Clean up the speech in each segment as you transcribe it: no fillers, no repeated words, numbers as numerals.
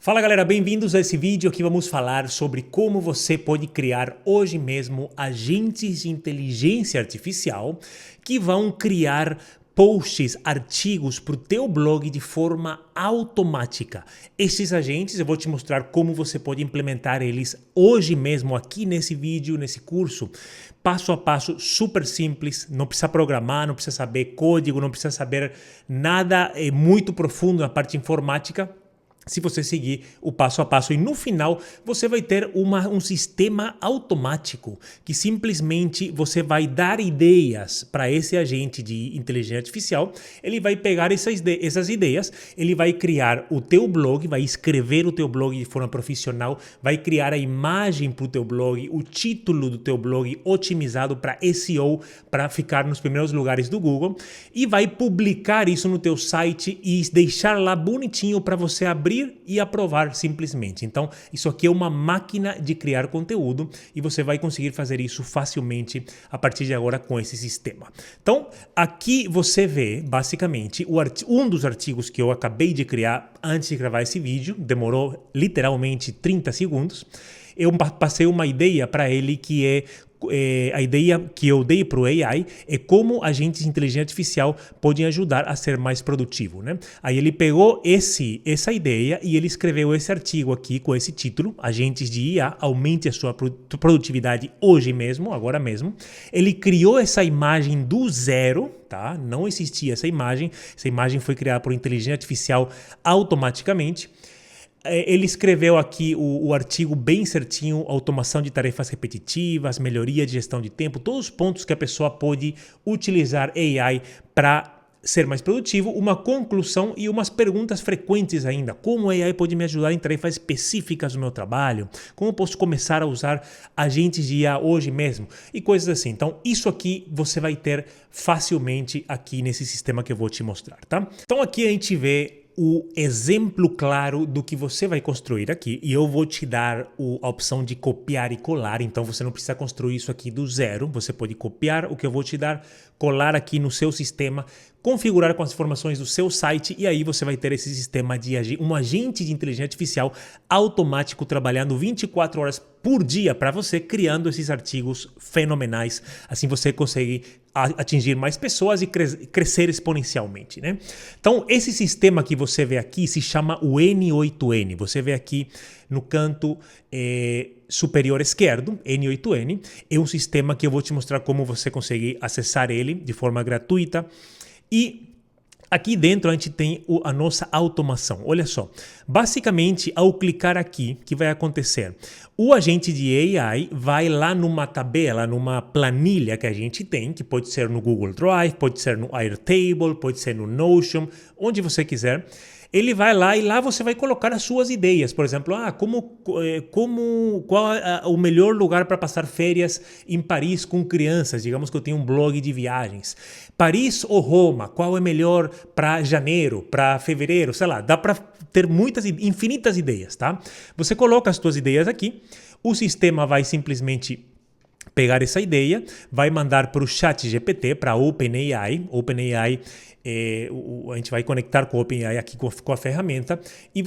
Fala galera, bem-vindos a esse vídeo. Aqui vamos falar sobre como você pode criar hoje mesmo agentes de inteligência artificial que vão criar posts, artigos para o teu blog de forma automática. Esses agentes eu vou te mostrar como você pode implementar eles hoje mesmo aqui nesse vídeo, nesse curso. Passo a passo, super simples, não precisa programar, não precisa saber código, não precisa saber nada muito profundo na parte informática. Se você seguir o passo a passo e no final você vai ter um sistema automático que simplesmente você vai dar ideias para esse agente de inteligência artificial, ele vai pegar essas ideias, ele vai criar o teu blog, vai escrever o teu blog de forma profissional, vai criar a imagem para o teu blog, o título do teu blog otimizado para SEO, para ficar nos primeiros lugares do Google e vai publicar isso no teu site e deixar lá bonitinho para você abrir e aprovar simplesmente. Então, isso aqui é uma máquina de criar conteúdo e você vai conseguir fazer isso facilmente a partir de agora com esse sistema. Então, aqui você vê, basicamente, um dos artigos que eu acabei de criar antes de gravar esse vídeo, demorou literalmente 30 segundos. Eu passei uma ideia para ele que a ideia que eu dei para o AI é como agentes de inteligência artificial podem ajudar a ser mais produtivo, né? Aí ele pegou essa ideia e ele escreveu esse artigo aqui com esse título: Agentes de IA, aumente a sua produtividade hoje mesmo, agora mesmo. Ele criou essa imagem do zero, tá? Não existia essa imagem foi criada por inteligência artificial automaticamente. Ele escreveu aqui o artigo bem certinho: automação de tarefas repetitivas, melhoria de gestão de tempo, todos os pontos que a pessoa pode utilizar AI para ser mais produtivo, uma conclusão e umas perguntas frequentes ainda. Como o AI pode me ajudar em tarefas específicas do meu trabalho? Como eu posso começar a usar agentes de IA hoje mesmo? E coisas assim. Então, isso aqui você vai ter facilmente aqui nesse sistema que eu vou te mostrar, tá? Então, aqui a gente vê o exemplo claro do que você vai construir aqui e eu vou te dar a opção de copiar e colar, então você não precisa construir isso aqui do zero, você pode copiar o que eu vou te dar, colar aqui no seu sistema, configurar com as informações do seu site e aí você vai ter esse sistema de um agente de inteligência artificial automático trabalhando 24 horas por dia para você, criando esses artigos fenomenais. Assim você consegue atingir mais pessoas e crescer exponencialmente, né? Então, esse sistema que você vê aqui se chama o N8N. Você vê aqui no canto superior esquerdo, N8N. É um sistema que eu vou te mostrar como você consegue acessar ele de forma gratuita. E aqui dentro a gente tem a nossa automação. Olha só, basicamente ao clicar aqui, o que vai acontecer? O agente de AI vai lá numa tabela, numa planilha que a gente tem, que pode ser no Google Drive, pode ser no Airtable, pode ser no Notion, onde você quiser. Ele vai lá e lá você vai colocar as suas ideias. Por exemplo, qual é o melhor lugar para passar férias em Paris com crianças? Digamos que eu tenho um blog de viagens. Paris ou Roma? Qual é melhor para janeiro, para fevereiro? Sei lá, dá para ter infinitas ideias, tá? Você coloca as suas ideias aqui, o sistema vai simplesmente pegar essa ideia, vai mandar para o ChatGPT, para a OpenAI. OpenAI, a gente vai conectar com o OpenAI aqui com a ferramenta e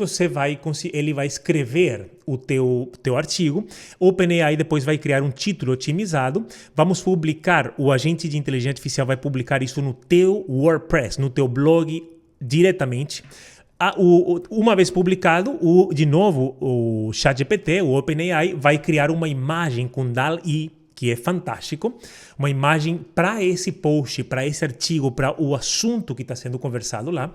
ele vai escrever o teu artigo. O OpenAI depois vai criar um título otimizado. Vamos publicar, o agente de inteligência artificial vai publicar isso no teu WordPress, no teu blog diretamente. Uma vez publicado, de novo, o ChatGPT, o OpenAI, vai criar uma imagem com DALL-E, que é fantástico, uma imagem para esse post, para esse artigo, para o assunto que está sendo conversado lá.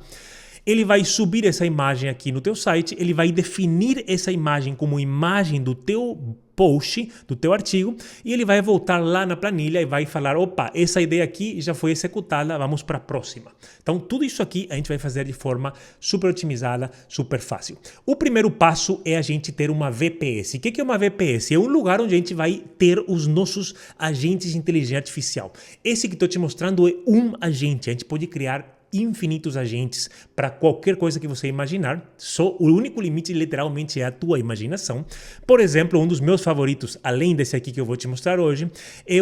Ele vai subir essa imagem aqui no teu site, ele vai definir essa imagem como imagem do teu post, do teu artigo, e ele vai voltar lá na planilha e vai falar: opa, essa ideia aqui já foi executada, vamos para a próxima. Então, tudo isso aqui a gente vai fazer de forma super otimizada, super fácil. O primeiro passo é a gente ter uma VPS. O que é uma VPS? É um lugar onde a gente vai ter os nossos agentes de inteligência artificial. Esse que estou te mostrando é um agente. A gente pode criar infinitos agentes para qualquer coisa que você imaginar. O único limite literalmente é a tua imaginação. Por exemplo, um dos meus favoritos, além desse aqui que eu vou te mostrar hoje, é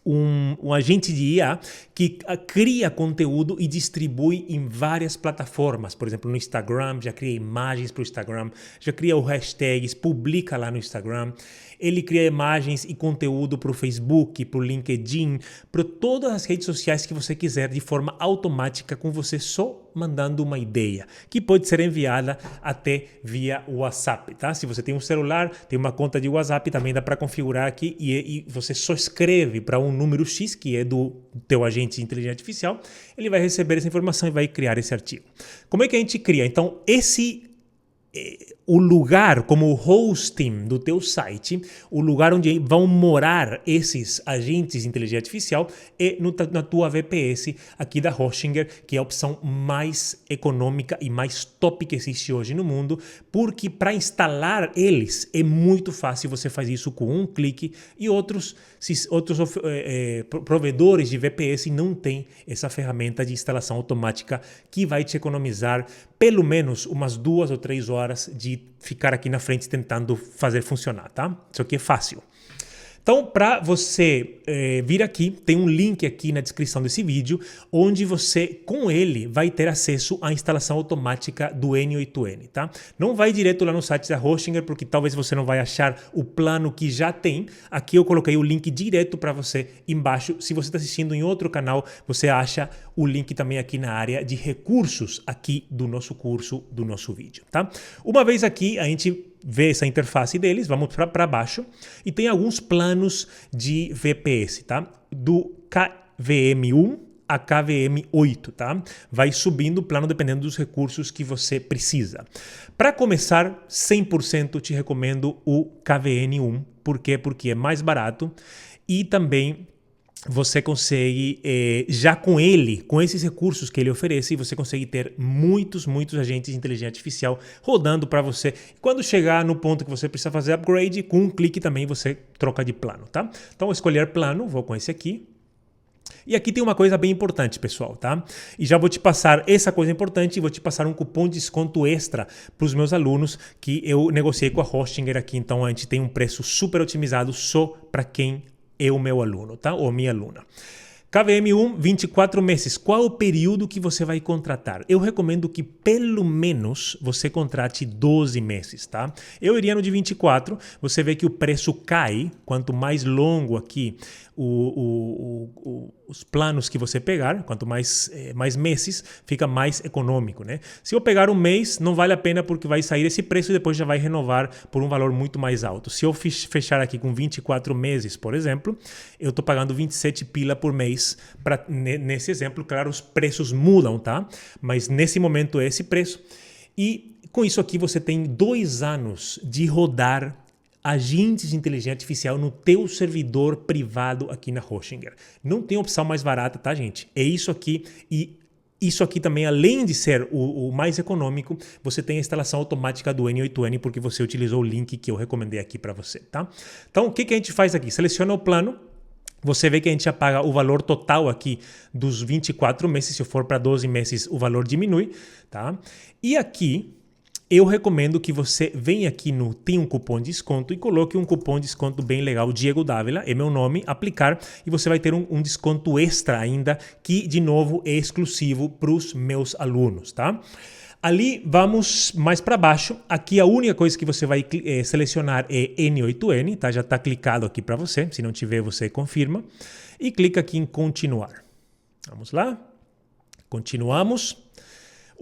um agente de IA que cria conteúdo e distribui em várias plataformas. Por exemplo, no Instagram, já cria imagens para o Instagram, já cria o hashtags, publica lá no Instagram. Ele cria imagens e conteúdo para o Facebook, para o LinkedIn, para todas as redes sociais que você quiser de forma automática, com você só mandando uma ideia, que pode ser enviada até via WhatsApp, tá? Se você tem um celular, tem uma conta de WhatsApp, também dá para configurar aqui e você só escreve para um número X, que é do teu agente de inteligência artificial, ele vai receber essa informação e vai criar esse artigo. Como é que a gente cria? Então, o lugar como o hosting do teu site, o lugar onde vão morar esses agentes de inteligência artificial é na tua VPS aqui da Hostinger, que é a opção mais econômica e mais top que existe hoje no mundo, porque para instalar eles é muito fácil, você faz isso com um clique e outros provedores de VPS não têm essa ferramenta de instalação automática que vai te economizar pelo menos umas 2 ou 3 horas de ficar aqui na frente tentando fazer funcionar, tá? Isso aqui é fácil. Então, para você vir aqui, tem um link aqui na descrição desse vídeo, onde você, com ele, vai ter acesso à instalação automática do N8N, tá? Não vai direto lá no site da Hostinger, porque talvez você não vai achar o plano que já tem. Aqui eu coloquei o link direto para você embaixo. Se você está assistindo em outro canal, você acha o link também aqui na área de recursos aqui do nosso curso, do nosso vídeo, tá? Uma vez aqui, a gente vê essa interface deles, vamos para baixo, e tem alguns planos de VPS, tá? Do KVM1 a KVM8, tá? Vai subindo o plano dependendo dos recursos que você precisa. Para começar, 100% te recomendo o KVN1. Por quê? Porque é mais barato e também você consegue, já com ele, com esses recursos que ele oferece, você consegue ter muitos agentes de inteligência artificial rodando para você. Quando chegar no ponto que você precisa fazer upgrade, com um clique também você troca de plano, tá? Então, escolher plano, vou com esse aqui. E aqui tem uma coisa bem importante, pessoal, tá? E já vou te passar essa coisa importante e vou te passar um cupom de desconto extra para os meus alunos que eu negociei com a Hostinger aqui. Então, a gente tem um preço super otimizado só para quem é o meu aluno, tá? Ou minha aluna. KVM1, 24 meses. Qual o período que você vai contratar? Eu recomendo que pelo menos você contrate 12 meses, tá? Eu iria no de 24. Você vê que o preço cai quanto mais longo aqui os planos que você pegar, quanto mais meses, fica mais econômico, né? Se eu pegar um mês, não vale a pena porque vai sair esse preço e depois já vai renovar por um valor muito mais alto. Se eu fechar aqui com 24 meses, por exemplo, eu estou pagando 27 pila por mês. Nesse exemplo, claro, os preços mudam, tá? Mas nesse momento é esse preço. E com isso aqui você tem 2 anos de rodar agentes de inteligência artificial no teu servidor privado aqui na Hostinger. Não tem opção mais barata, tá, gente? É isso aqui e isso aqui também, além de ser o mais econômico, você tem a instalação automática do N8N porque você utilizou o link que eu recomendei aqui para você, tá? Então, o que a gente faz aqui? Seleciona o plano. Você vê que a gente já paga o valor total aqui dos 24 meses. Se eu for para 12 meses, o valor diminui, tá? E aqui eu recomendo que você venha aqui tem um cupom de desconto e coloque um cupom de desconto bem legal, Diego Dávila, é meu nome, aplicar, e você vai ter um desconto extra ainda, que de novo é exclusivo para os meus alunos, tá? Ali vamos mais para baixo. Aqui a única coisa que você vai selecionar é N8N, tá? Já está clicado aqui para você. Se não tiver, você confirma. E clica aqui em continuar. Vamos lá. Continuamos.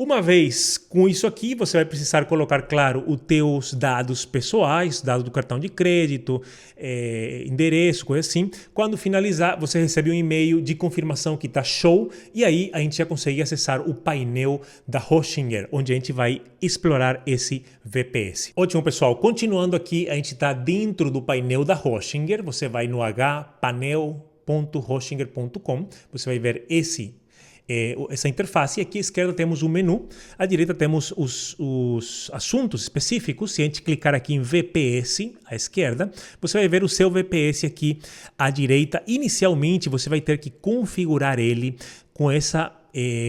Uma vez com isso aqui, você vai precisar colocar, claro, os teus dados pessoais, dados do cartão de crédito, endereço, coisa assim. Quando finalizar, você recebe um e-mail de confirmação que está show e aí a gente já consegue acessar o painel da Hostinger, onde a gente vai explorar esse VPS. Ótimo, pessoal. Continuando aqui, a gente está dentro do painel da Hostinger. Você vai no hpanel.hostinger.com, você vai ver essa interface. E aqui à esquerda temos o menu, à direita temos os assuntos específicos. Se a gente clicar aqui em VPS à esquerda, você vai ver o seu VPS aqui à direita. Inicialmente você vai ter que configurar ele com essa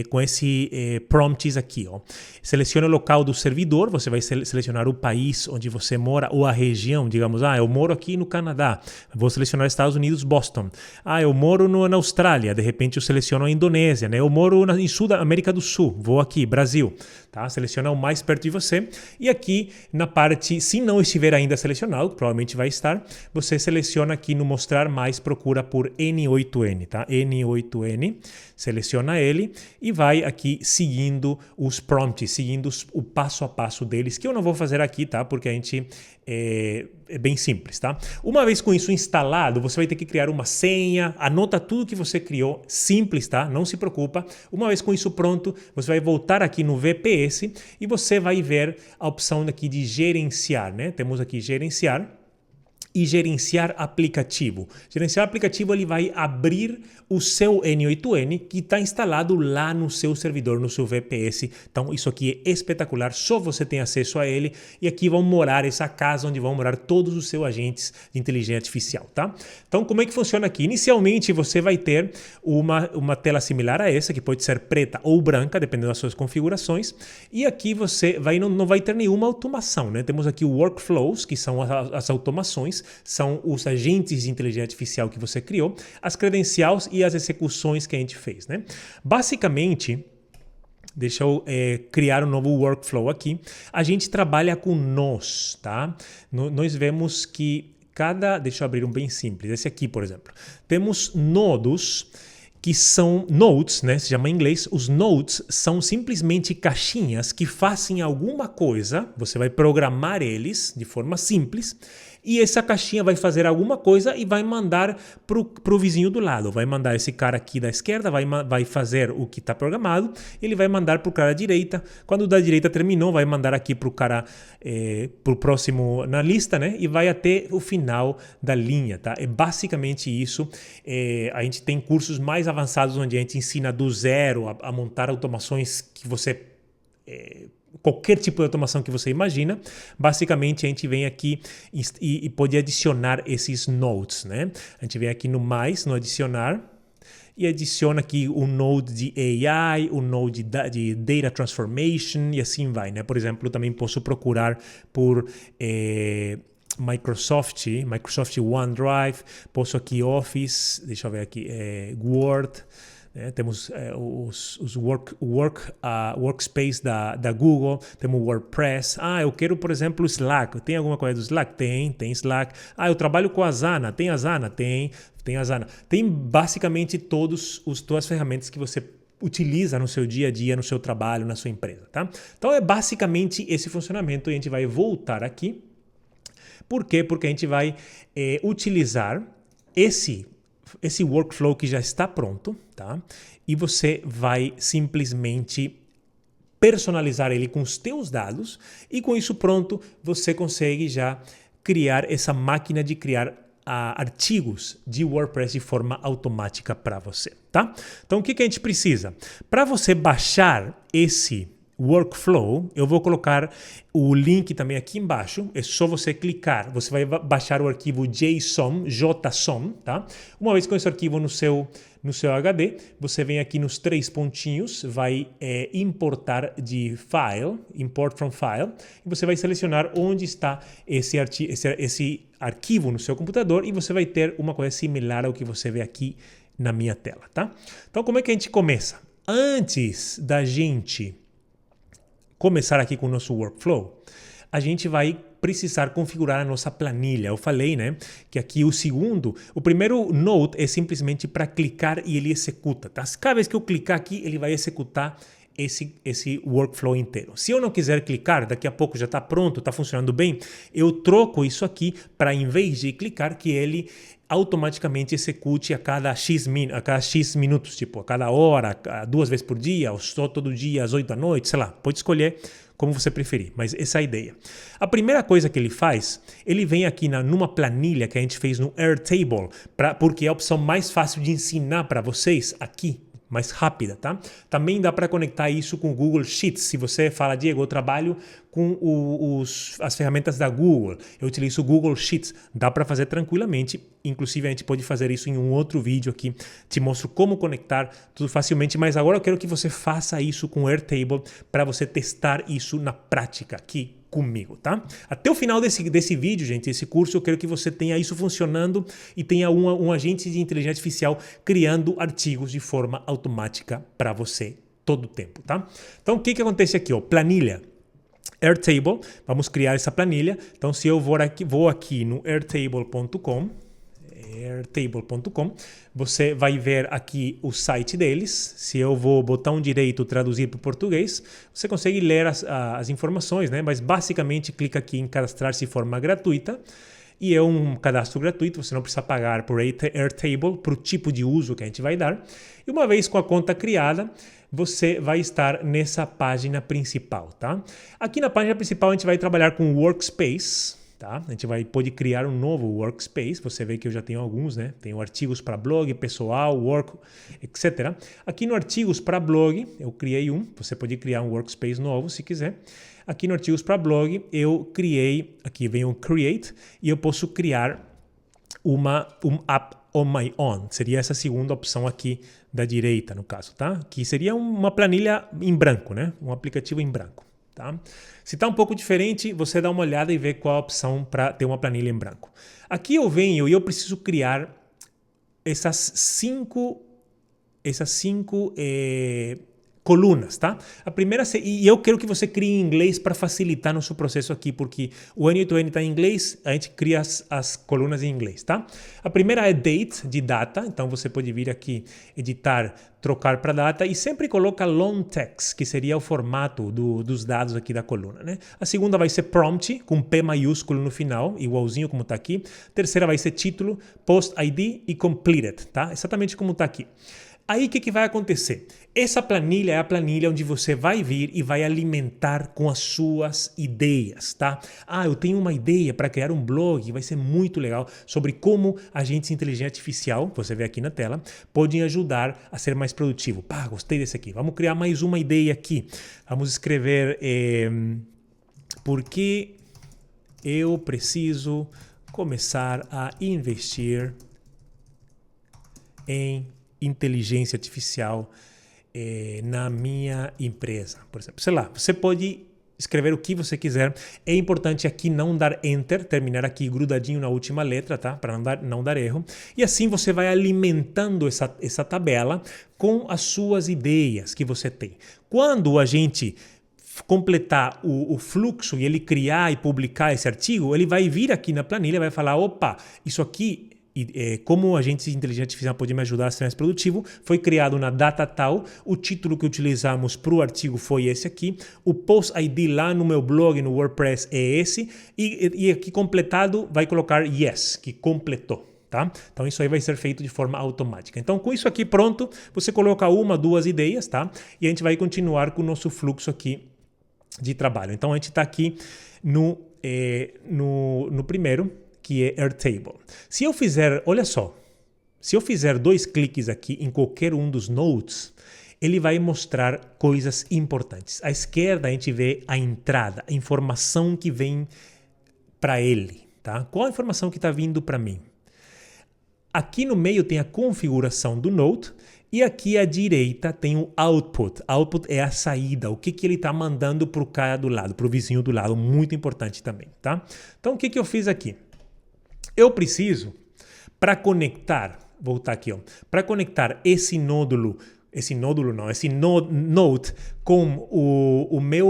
com esse prompts aqui. Ó. Selecione o local do servidor, você vai selecionar o país onde você mora ou a região, digamos, eu moro aqui no Canadá, vou selecionar Estados Unidos, Boston. Eu moro na Austrália, de repente eu seleciono a Indonésia, né? Eu moro em América do Sul, vou aqui, Brasil. Tá? Seleciona o mais perto de você e aqui na parte, se não estiver ainda selecionado, provavelmente vai estar, você seleciona aqui no mostrar mais, procura por N8N, tá? N8N, seleciona ele e vai aqui seguindo os prompts, seguindo o passo a passo deles, que eu não vou fazer aqui, tá? Porque a gente é bem simples, tá? Uma vez com isso instalado, você vai ter que criar uma senha, anota tudo que você criou, simples, tá? Não se preocupa. Uma vez com isso pronto, você vai voltar aqui no VPS e você vai ver a opção aqui de gerenciar, né? Temos aqui gerenciar e gerenciar aplicativo. Gerenciar aplicativo, ele vai abrir o seu N8N que está instalado lá no seu servidor, no seu VPS. Então, isso aqui é espetacular, só você tem acesso a ele e aqui vão morar, essa casa onde vão morar todos os seus agentes de inteligência artificial, tá? Então, como é que funciona aqui? Inicialmente, você vai ter uma tela similar a essa, que pode ser preta ou branca, dependendo das suas configurações, e aqui você não vai ter nenhuma automação, né? Temos aqui o workflows, que são as automações, são os agentes de inteligência artificial que você criou, as credenciais e as execuções que a gente fez, né? Basicamente, deixa eu criar um novo workflow aqui. A gente trabalha com nós, tá? Nós vemos que deixa eu abrir um bem simples, esse aqui, por exemplo. Temos nodos que são nodes, né? Se chama em inglês. Os nodes são simplesmente caixinhas que fazem alguma coisa, você vai programar eles de forma simples, e essa caixinha vai fazer alguma coisa e vai mandar pro vizinho do lado. Vai mandar esse cara aqui da esquerda, vai fazer o que está programado, ele vai mandar pro cara da direita. Quando o da direita terminou, vai mandar aqui pro cara, pro próximo na lista, né? E vai até o final da linha, tá? É basicamente isso. A gente tem cursos mais avançados onde a gente ensina do zero a montar automações que você... qualquer tipo de automação que você imagina. Basicamente, a gente vem aqui e pode adicionar esses nodes, né? A gente vem aqui no mais, no adicionar, e adiciona aqui o node de AI, o node de Data Transformation e assim vai, né? Por exemplo, eu também posso procurar por... Microsoft OneDrive, posso aqui Office, deixa eu ver aqui, Word, temos os workspace da Google, temos WordPress. Eu quero, por exemplo, Slack. Tem alguma coisa do Slack? Tem Slack. Eu trabalho com a Asana. Tem Asana? Tem Asana. Tem basicamente todas as ferramentas que você utiliza no seu dia a dia, no seu trabalho, na sua empresa, tá? Então é basicamente esse funcionamento e a gente vai voltar aqui. Por quê? Porque a gente vai utilizar esse workflow que já está pronto, tá? E você vai simplesmente personalizar ele com os teus dados e com isso pronto você consegue já criar essa máquina de criar artigos de WordPress de forma automática para você, tá? Então o que a gente precisa? Para você baixar esse workflow, eu vou colocar o link também aqui embaixo, é só você clicar, você vai baixar o arquivo JSON, tá? Uma vez com esse arquivo no seu HD, você vem aqui nos 3 pontinhos, vai importar de file, import from file, e você vai selecionar onde está esse arquivo no seu computador e você vai ter uma coisa similar ao que você vê aqui na minha tela, tá? Então, como é que a gente começa? Antes da gente começar aqui com o nosso workflow, a gente vai precisar configurar a nossa planilha. Eu falei, né, que aqui o primeiro node é simplesmente para clicar e ele executa, tá? Cada vez que eu clicar aqui, ele vai executar esse workflow inteiro. Se eu não quiser clicar, daqui a pouco já está pronto, está funcionando bem, eu troco isso aqui para, em vez de clicar, que ele automaticamente execute a cada X minutos, tipo a cada hora, 2 vezes por dia, ou só todo dia às 8 da noite, sei lá, pode escolher como você preferir, mas essa é a ideia. A primeira coisa que ele faz, ele vem aqui numa planilha que a gente fez no Airtable, porque é a opção mais fácil de ensinar para vocês aqui, mais rápida, tá? Também dá para conectar isso com o Google Sheets. Se você fala, Diego, eu trabalho com as ferramentas da Google, eu utilizo o Google Sheets, dá para fazer tranquilamente. Inclusive, a gente pode fazer isso em um outro vídeo aqui. Te mostro como conectar tudo facilmente, mas agora eu quero que você faça isso com o Airtable para você testar isso na prática aqui comigo, tá? Até o final desse vídeo, gente, esse curso, eu quero que você tenha isso funcionando e tenha um agente de inteligência artificial criando artigos de forma automática para você todo o tempo, tá? Então, o que acontece aqui, ó? Planilha. Airtable, vamos criar essa planilha. Então, se eu vou aqui no airtable.com, você vai ver aqui o site deles. Se eu vou botão direito traduzir para o português, você consegue ler as informações, né? Mas basicamente clica aqui em cadastrar-se de forma gratuita. E é um cadastro gratuito, você não precisa pagar por Airtable, para o tipo de uso que a gente vai dar. E uma vez com a conta criada, você vai estar nessa página principal, tá? Aqui na página principal a gente vai trabalhar com Workspace, tá? A gente pode criar um novo Workspace, você vê que eu já tenho alguns, né? Tenho artigos para blog, pessoal, work, etc. Aqui no artigos para blog, eu criei você pode criar um Workspace novo se quiser. Aqui no artigos para blog, eu criei, aqui vem um Create, e eu posso criar um app on my own. Seria essa segunda opção aqui da direita, no caso, tá? Que seria uma planilha em branco, né? Um aplicativo em branco, tá? Se está um pouco diferente, você dá uma olhada e vê qual a opção para ter uma planilha em branco. Aqui eu venho e eu preciso criar essas cinco colunas, tá? A primeira, e eu quero que você crie em inglês para facilitar nosso processo aqui, porque o N8N está em inglês, a gente cria as colunas em inglês, tá? A primeira é date, de data, então você pode vir aqui, editar, trocar para data e sempre coloca long text, que seria o formato dos dados aqui da coluna, né? A segunda vai ser prompt, com P maiúsculo no final, igualzinho como está aqui. A terceira vai ser título, post ID e completed, tá? Exatamente como está aqui. Aí o que vai acontecer? Essa planilha é a planilha onde você vai vir e vai alimentar com as suas ideias, tá? Ah, eu tenho uma ideia para criar um blog, vai ser muito legal, sobre como agentes de inteligência artificial, você vê aqui na tela, podem ajudar a ser mais produtivo. Pá, gostei desse aqui. Vamos criar mais uma ideia aqui. Vamos escrever por que eu preciso começar a investir em inteligência artificial na minha empresa, por exemplo. Sei lá, você pode escrever o que você quiser. É importante aqui não dar enter, terminar aqui grudadinho na última letra, tá? Para não dar erro. E assim você vai alimentando essa tabela com as suas ideias que você tem. Quando a gente completar o fluxo e ele criar e publicar esse artigo, ele vai vir aqui na planilha e vai falar, opa, isso aqui, como agente de inteligência artificial pode me ajudar a ser mais produtivo, foi criado na data tal, o título que utilizamos para o artigo foi esse aqui, o post ID lá no meu blog, no WordPress, é esse, e aqui completado vai colocar yes, que completou. Tá? Então isso aí vai ser feito de forma automática. Então com isso aqui pronto, você coloca uma, duas ideias, tá? E a gente vai continuar com o nosso fluxo aqui de trabalho. Então a gente está aqui no primeiro, que é Airtable. Se eu fizer, olha só, se eu fizer 2 cliques aqui em qualquer um dos nodes, ele vai mostrar coisas importantes. À esquerda a gente vê a entrada, a informação que vem para ele, tá? Qual a informação que está vindo para mim? Aqui no meio tem a configuração do node e aqui à direita tem o output. Output é a saída, o que ele está mandando para o cara do lado, para o vizinho do lado, muito importante também, tá? Então o que eu fiz aqui? Eu preciso, para conectar, voltar aqui, para conectar esse node com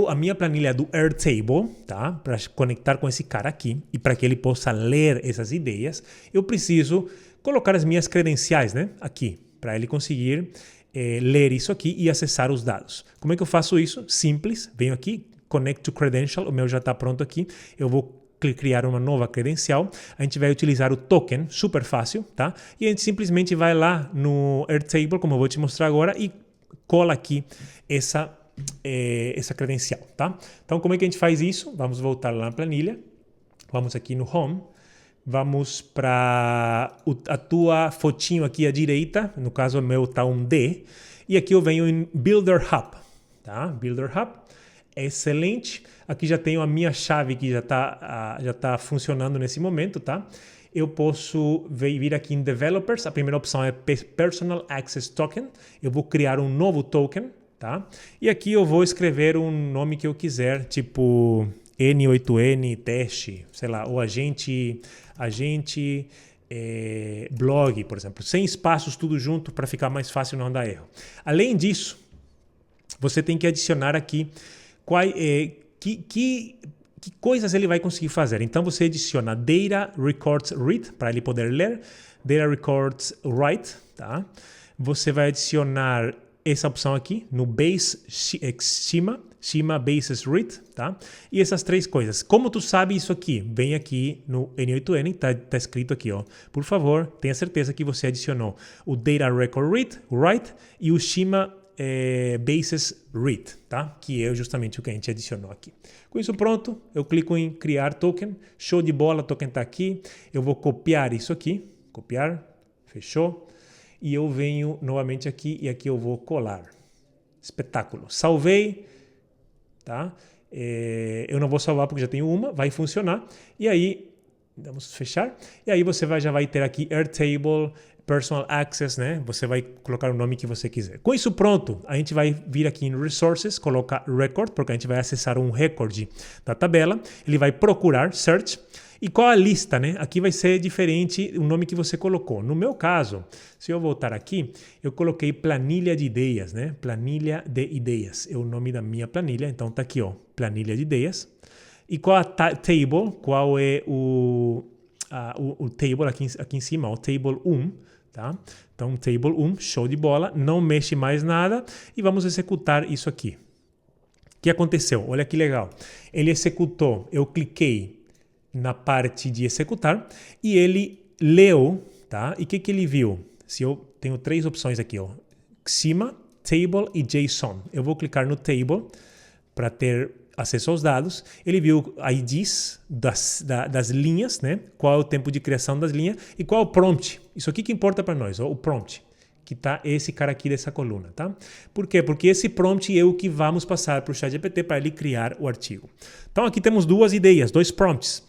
a minha planilha do Airtable, tá? Para conectar com esse cara aqui e para que ele possa ler essas ideias, eu preciso colocar as minhas credenciais, né? Aqui, para ele conseguir ler isso aqui e acessar os dados. Como é que eu faço isso? Simples, venho aqui, Connect to Credential, o meu já está pronto aqui, eu vou criar uma nova credencial, a gente vai utilizar o token, super fácil, tá? E a gente simplesmente vai lá no Airtable, como eu vou te mostrar agora, e cola aqui essa credencial, tá? Então, como é que a gente faz isso? Vamos voltar lá na planilha, vamos aqui no Home, Vamos para a tua fotinho aqui à direita, no caso o meu tá um D, e aqui eu venho em Builder Hub, tá? Builder Hub, excelente. Aqui já tenho a minha chave que já tá funcionando nesse momento, tá? Eu posso vir aqui em Developers, a primeira opção é Personal Access Token, eu vou criar um novo token, tá? E aqui eu vou escrever um nome que eu quiser, tipo N8N teste, sei lá, ou agente blog, por exemplo, sem espaços, tudo junto para ficar mais fácil não dar erro. Além disso, você tem que adicionar aqui que coisas ele vai conseguir fazer. Então você adiciona Data Records Read, para ele poder ler, Data Records Write, tá? Você vai adicionar essa opção aqui no Base Schema Basis Read, tá? E essas três coisas. Como tu sabe isso aqui? Vem aqui no N8N, tá escrito aqui, ó. Por favor, tenha certeza que você adicionou o Data Record Read, Write e o Schema Basis Read, tá? Que é justamente o que a gente adicionou aqui. Com isso pronto, eu clico em criar token, show de bola, o token está aqui, eu vou copiar isso aqui, copiar, fechou, e eu venho novamente aqui e aqui eu vou colar. Espetáculo. Salvei, tá? Eu não vou salvar porque já tenho uma, vai funcionar, e aí, vamos fechar, e aí você já vai ter aqui Airtable, Personal Access, né? Você vai colocar o nome que você quiser. Com isso pronto, a gente vai vir aqui em Resources, colocar Record, porque a gente vai acessar um recorde da tabela. Ele vai procurar, Search. E qual a lista, né? Aqui vai ser diferente o nome que você colocou. No meu caso, se eu voltar aqui, eu coloquei planilha de ideias, né? Planilha de ideias é o nome da minha planilha. Então tá aqui, ó, planilha de ideias. E qual a table? Qual é o table aqui em cima, o table 1. Tá? Então, table 1, show de bola, não mexe mais nada e vamos executar isso aqui. O que aconteceu? Olha que legal. Ele executou, eu cliquei na parte de executar e ele leu, tá? E o que ele viu? Se eu tenho três opções aqui, ó, Schema, Table e JSON. Eu vou clicar no Table para ter acesso aos dados, ele viu IDs das linhas, né? Qual é o tempo de criação das linhas e qual é o prompt. Isso aqui que importa para nós, ó, o prompt, que tá esse cara aqui dessa coluna, tá? Por quê? Porque esse prompt é o que vamos passar para o ChatGPT para ele criar o artigo. Então aqui temos duas ideias, dois prompts.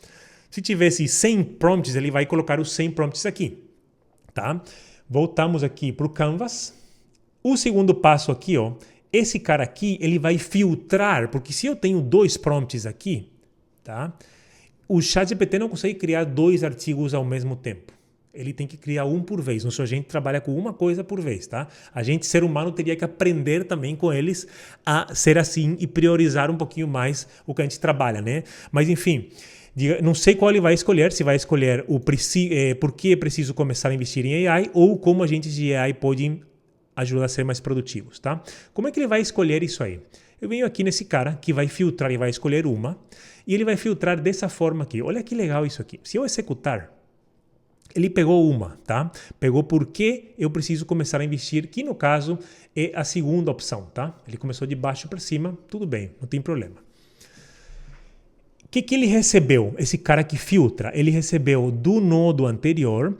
Se tivesse 100 prompts, ele vai colocar os 100 prompts aqui, tá? Voltamos aqui para o Canvas. O segundo passo aqui, ó, esse cara aqui, ele vai filtrar, porque se eu tenho dois prompts aqui, tá? O ChatGPT não consegue criar dois artigos ao mesmo tempo. Ele tem que criar um por vez. A gente trabalha com uma coisa por vez, tá? A gente, ser humano, teria que aprender também com eles a ser assim e priorizar um pouquinho mais o que a gente trabalha, né? Mas, enfim, não sei qual ele vai escolher, se vai escolher por que é preciso começar a investir em AI ou como agentes de AI podem ajudar a ser mais produtivos, tá? Como é que ele vai escolher isso aí? Eu venho aqui nesse cara que vai filtrar e vai escolher uma e ele vai filtrar dessa forma aqui. Olha que legal isso aqui. Se eu executar, ele pegou uma, tá? Pegou porque eu preciso começar a investir, que no caso é a segunda opção, tá? Ele começou de baixo para cima, tudo bem, não tem problema. O que ele recebeu? Esse cara que filtra, ele recebeu do nodo anterior,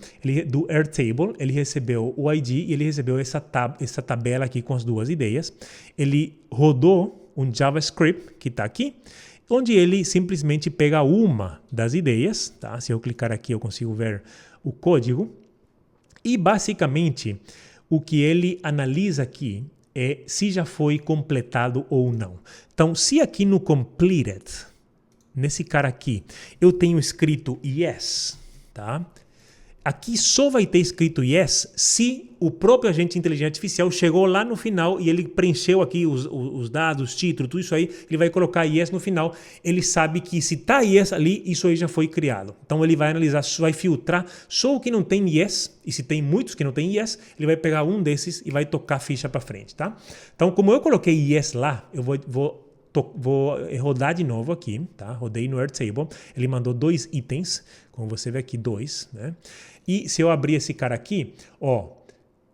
do Airtable, ele recebeu o ID e ele recebeu essa tabela aqui com as duas ideias. Ele rodou um JavaScript que está aqui, onde ele simplesmente pega uma das ideias, tá? Se eu clicar aqui eu consigo ver o código. E basicamente o que ele analisa aqui é se já foi completado ou não. Então, se aqui no completed, nesse cara aqui, eu tenho escrito yes, tá? Aqui só vai ter escrito yes se o próprio agente de inteligência artificial chegou lá no final e ele preencheu aqui os dados, título, tudo isso aí, ele vai colocar yes no final. Ele sabe que se tá yes ali, isso aí já foi criado. Então ele vai analisar, vai filtrar só o que não tem yes, e se tem muitos que não tem yes, ele vai pegar um desses e vai tocar a ficha para frente, tá? Então, como eu coloquei yes lá, eu vou rodar de novo aqui, tá? Rodei no Airtable, ele mandou 2 itens, como você vê aqui, 2, né? E se eu abrir esse cara aqui, ó,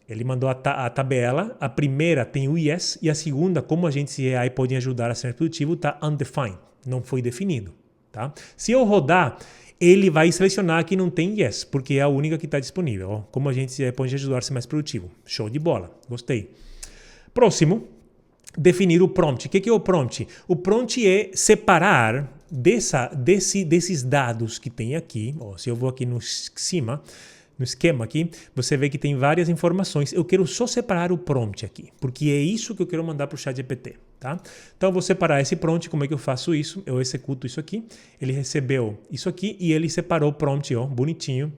ele mandou a tabela, a primeira tem o yes e a segunda, como agentes de AI podem ajudar a ser produtivo, tá undefined, não foi definido, tá? Se eu rodar, ele vai selecionar que não tem yes, porque é a única que está disponível. Ó, como a gente pode ajudar a ser mais produtivo. Show de bola, gostei. Próximo, definir o prompt. O que é o prompt? O prompt é separar desses dados que tem aqui. Ó, se eu vou aqui no esquema aqui, você vê que tem várias informações. Eu quero só separar o prompt aqui, porque é isso que eu quero mandar para o ChatGPT, tá? Então, eu vou separar esse prompt. Como é que eu faço isso? Eu executo isso aqui. Ele recebeu isso aqui e ele separou o prompt, ó, bonitinho.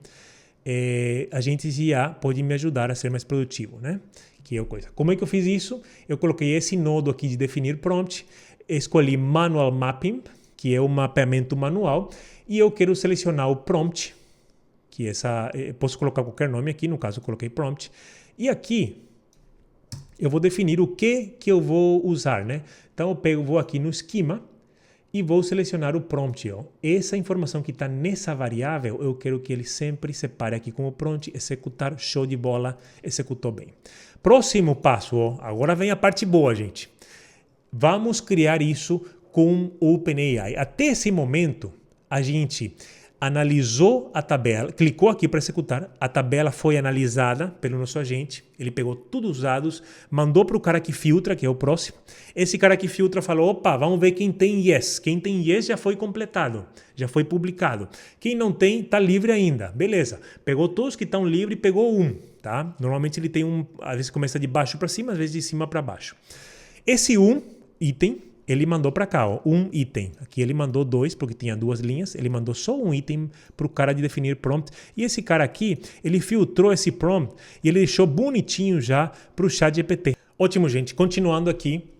A gente já pode me ajudar a ser mais produtivo, né? Que é coisa. Como é que eu fiz isso? Eu coloquei esse nodo aqui de definir prompt, escolhi Manual Mapping, que é um mapeamento manual, e eu quero selecionar o prompt, que posso colocar qualquer nome aqui, no caso eu coloquei prompt, e aqui eu vou definir o que eu vou usar, né? Então eu vou aqui no esquema e vou selecionar o prompt. Ó. Essa informação que está nessa variável, eu quero que ele sempre separe aqui como prompt, executar, show de bola, executou bem. Próximo passo, ó, agora vem a parte boa, gente. Vamos criar isso com o OpenAI. Até esse momento, a gente analisou a tabela, clicou aqui para executar, a tabela foi analisada pelo nosso agente, ele pegou todos os dados, mandou para o cara que filtra, que é o próximo. Esse cara que filtra falou, opa, vamos ver quem tem yes. Quem tem yes já foi completado, já foi publicado. Quem não tem, está livre ainda. Beleza, pegou todos que estão livres e pegou um. Tá? Normalmente ele tem às vezes começa de baixo para cima, às vezes de cima para baixo. Esse item, ele mandou para cá, ó, um item. Aqui ele mandou 2, porque tinha 2 linhas. Ele mandou só um item para o cara de definir prompt. E esse cara aqui, ele filtrou esse prompt e ele deixou bonitinho já para o ChatGPT. Ótimo, gente. Continuando aqui,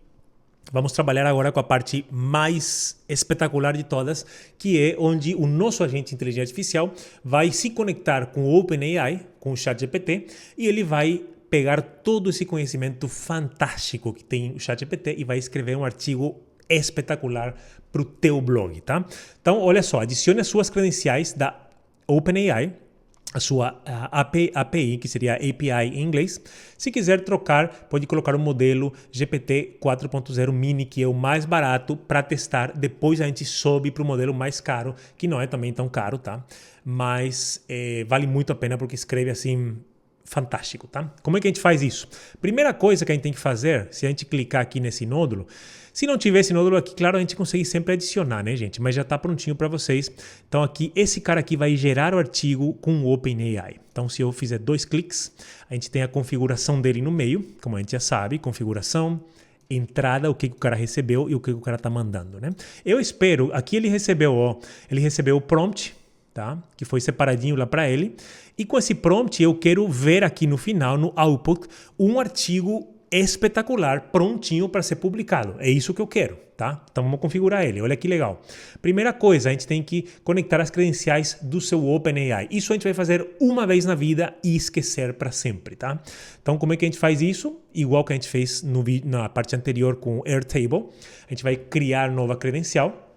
vamos trabalhar agora com a parte mais espetacular de todas, que é onde o nosso agente de inteligência artificial vai se conectar com o OpenAI, com o ChatGPT, e ele vai pegar todo esse conhecimento fantástico que tem o ChatGPT e vai escrever um artigo espetacular para o teu blog, tá? Então, olha só, adicione as suas credenciais da OpenAI, a sua API, que seria API em inglês. Se quiser trocar, pode colocar o modelo GPT 4.0 Mini, que é o mais barato para testar. Depois a gente sobe para o modelo mais caro, que não é também tão caro, tá? Mas vale muito a pena porque escreve assim fantástico, tá? Como é que a gente faz isso? Primeira coisa que a gente tem que fazer, se a gente clicar aqui nesse nódulo, se não tiver esse nódulo aqui, claro, a gente consegue sempre adicionar, né, gente? Mas já está prontinho para vocês. Então aqui, esse cara aqui vai gerar o artigo com o OpenAI. Então se eu fizer 2 cliques, a gente tem a configuração dele no meio, como a gente já sabe, configuração, entrada, o que o cara recebeu e o que o cara está mandando, né? Eu espero, aqui ele recebeu o prompt, tá? Que foi separadinho lá para ele. E com esse prompt eu quero ver aqui no final, no output, um artigo espetacular, prontinho para ser publicado. É isso que eu quero, tá? Então vamos configurar ele. Olha que legal. Primeira coisa, a gente tem que conectar as credenciais do seu OpenAI. Isso a gente vai fazer uma vez na vida e esquecer para sempre, tá? Então como é que a gente faz isso? Igual que a gente fez na parte anterior com o Airtable. A gente vai criar nova credencial,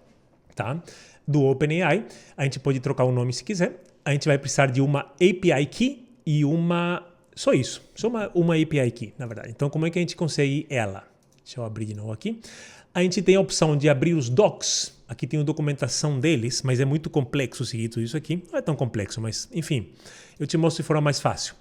tá? Do OpenAI. A gente pode trocar o nome se quiser. A gente vai precisar de uma API Key e só isso. Só uma API Key, na verdade. Então, como é que a gente consegue ela? Deixa eu abrir de novo aqui. A gente tem a opção de abrir os docs. Aqui tem a documentação deles, mas é muito complexo seguir tudo isso aqui. Não é tão complexo, mas enfim. Eu te mostro de forma mais fácil.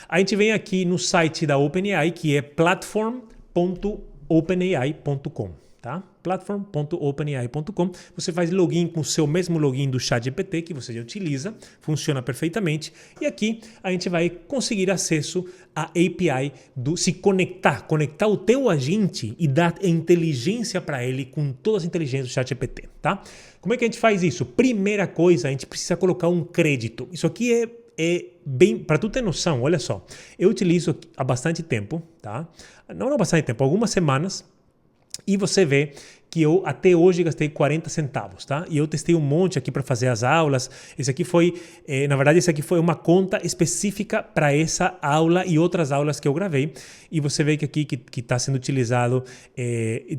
A gente vem aqui no site da OpenAI, que é platform.openai.com. Tá? Platform.openai.com. Você faz login com o seu mesmo login do ChatGPT que você já utiliza, funciona perfeitamente. E aqui a gente vai conseguir acesso à API se conectar o teu agente e dar inteligência para ele com todas as inteligências do ChatGPT, tá? Como é que a gente faz isso? Primeira coisa, a gente precisa colocar um crédito. Isso aqui é bem, para tu ter noção, olha só. Eu utilizo há bastante tempo, tá? Não há bastante tempo, algumas semanas. E você vê que eu até hoje gastei 40 centavos, tá? E eu testei um monte aqui para fazer as aulas. Esse aqui foi, na verdade, esse aqui foi uma conta específica para essa aula e outras aulas que eu gravei. E você vê que aqui que está sendo utilizado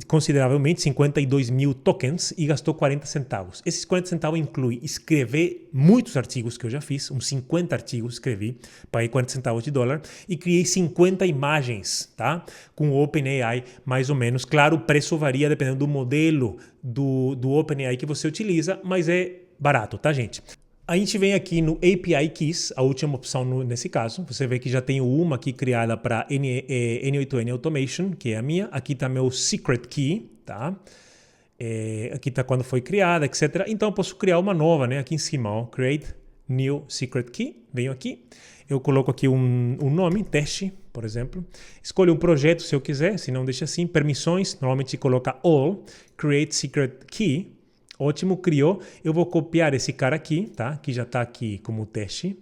consideravelmente 52 mil tokens e gastou 40 centavos. Esses 40 centavos inclui escrever muitos artigos que eu já fiz, uns 50 artigos escrevi, paguei 40 centavos de dólar e criei 50 imagens, tá? Com o OpenAI, mais ou menos. Claro, o preço varia dependendo do modelo modelo do OpenAI que você utiliza, mas é barato, tá, gente? A gente vem aqui no API Keys, a última opção nesse caso. Você vê que já tenho uma aqui criada para N8N Automation, que é a minha. Aqui está meu Secret Key, tá? Aqui está quando foi criada, etc. Então eu posso criar uma nova, né? Aqui em cima, ó, Create New Secret Key. Venho aqui, eu coloco aqui um nome, teste, por exemplo. Escolho um projeto se eu quiser, se não deixa assim. Permissões, normalmente coloca All, Create Secret Key. Ótimo, criou. Eu vou copiar esse cara aqui, tá? Que já está aqui como teste.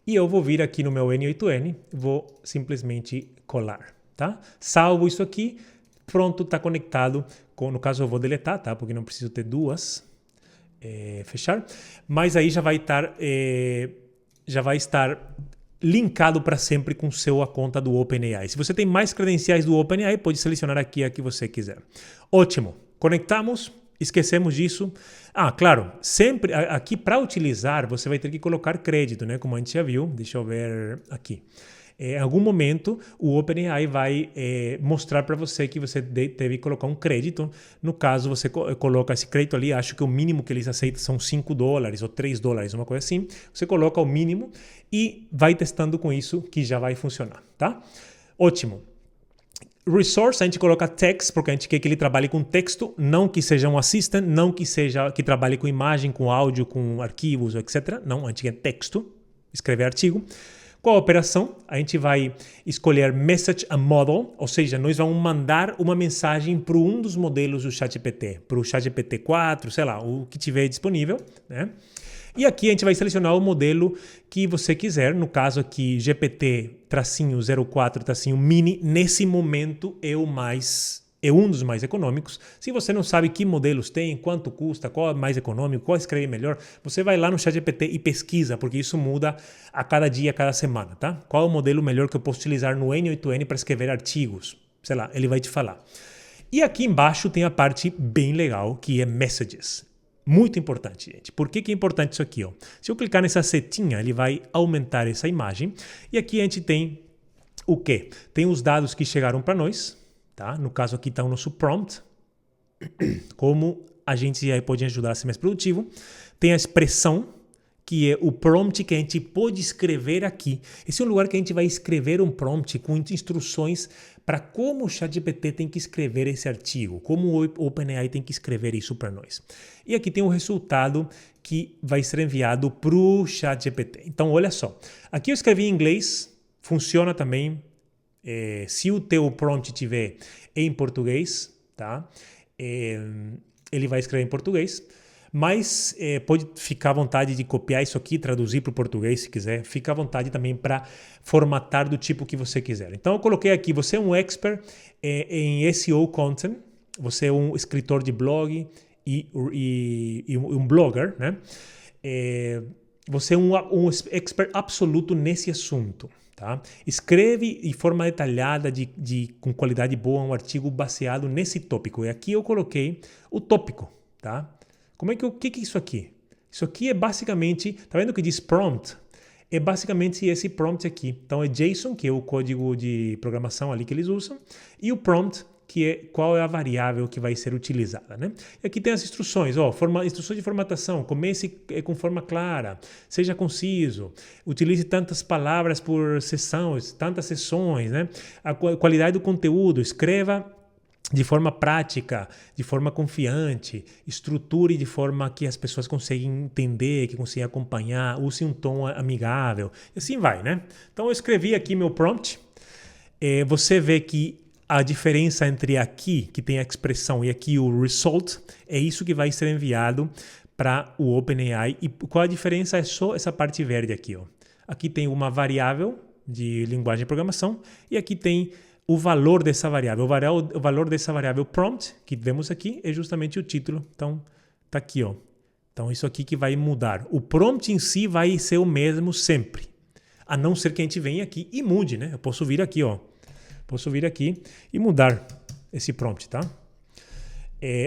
E eu vou vir aqui no meu N8N, vou simplesmente colar, tá? Salvo isso aqui, pronto, está conectado. No caso eu vou deletar, tá? Porque não preciso ter duas. Fechar. Mas aí já vai estar linkado para sempre com a conta do OpenAI. Se você tem mais credenciais do OpenAI, pode selecionar aqui a que você quiser. Ótimo. Conectamos. Esquecemos disso. Claro, sempre aqui para utilizar você vai ter que colocar crédito, né? Como a gente já viu. Deixa eu ver aqui. Em algum momento o OpenAI vai mostrar para você que você deve colocar um crédito. No caso, você coloca esse crédito ali, acho que o mínimo que eles aceitam são $5 ou $3, uma coisa assim. Você coloca o mínimo e vai testando com isso que já vai funcionar, tá? Ótimo. Resource, a gente coloca text, porque a gente quer que ele trabalhe com texto, não que seja um assistant, não que trabalhe com imagem, com áudio, com arquivos, etc. Não, a gente quer texto, escrever artigo. Qual a operação? A gente vai escolher Message a Model, ou seja, nós vamos mandar uma mensagem para um dos modelos do ChatGPT, para o ChatGPT 4, sei lá, o que tiver disponível, né? E aqui a gente vai selecionar o modelo que você quiser. No caso aqui, GPT-04-mini, nesse momento é um dos mais econômicos. Se você não sabe que modelos tem, quanto custa, qual é mais econômico, qual escreve melhor, você vai lá no ChatGPT e pesquisa, porque isso muda a cada dia, a cada semana, tá? Qual é o modelo melhor que eu posso utilizar no N8N para escrever artigos? Sei lá, ele vai te falar. E aqui embaixo tem a parte bem legal, que é Messages. Muito importante, gente. Por que é importante isso aqui? Ó? Se eu clicar nessa setinha, ele vai aumentar essa imagem. E aqui a gente tem o quê? Tem os dados que chegaram para nós. Tá? No caso aqui está o nosso prompt. Como a gente pode ajudar a ser mais produtivo. Tem a expressão, que é o prompt que a gente pode escrever aqui. Esse é um lugar que a gente vai escrever um prompt com instruções para como o ChatGPT tem que escrever esse artigo, como o OpenAI tem que escrever isso para nós. E aqui tem o resultado que vai ser enviado para o ChatGPT. Então, olha só. Aqui eu escrevi em inglês, funciona também. Se o teu prompt tiver em português, tá? Ele vai escrever em português. Mas pode ficar à vontade de copiar isso aqui, traduzir para o português se quiser. Fica à vontade também para formatar do tipo que você quiser. Então eu coloquei aqui, você é um expert em SEO content, você é um escritor de blog e um blogger, né? Você é um expert absoluto nesse assunto. Tá? Escreve de forma detalhada, com qualidade boa, um artigo baseado nesse tópico. E aqui eu coloquei o tópico, tá? O que é isso aqui? Isso aqui é basicamente, tá vendo que diz prompt? É basicamente esse prompt aqui. Então é JSON, que é o código de programação ali que eles usam, e o prompt, que é qual é a variável que vai ser utilizada, né? E aqui tem as instruções, instruções de formatação, comece com forma clara, seja conciso, utilize tantas palavras por sessão, tantas sessões, né? A qualidade do conteúdo, escreva de forma prática, de forma confiante, estruture de forma que as pessoas conseguem entender, que conseguem acompanhar, use um tom amigável, e assim vai, né? Então eu escrevi aqui meu prompt, você vê que a diferença entre aqui, que tem a expressão, e aqui o result, é isso que vai ser enviado para o OpenAI. E qual a diferença? É só essa parte verde aqui. Ó. Aqui tem uma variável de linguagem de programação e aqui tem o valor dessa variável. O valor dessa variável prompt, que vemos aqui, é justamente o título. Então, tá aqui. Ó. Então, isso aqui que vai mudar. O prompt em si vai ser o mesmo sempre. A não ser que a gente venha aqui e mude, né? Eu posso vir aqui, ó. Posso vir aqui e mudar esse prompt, tá?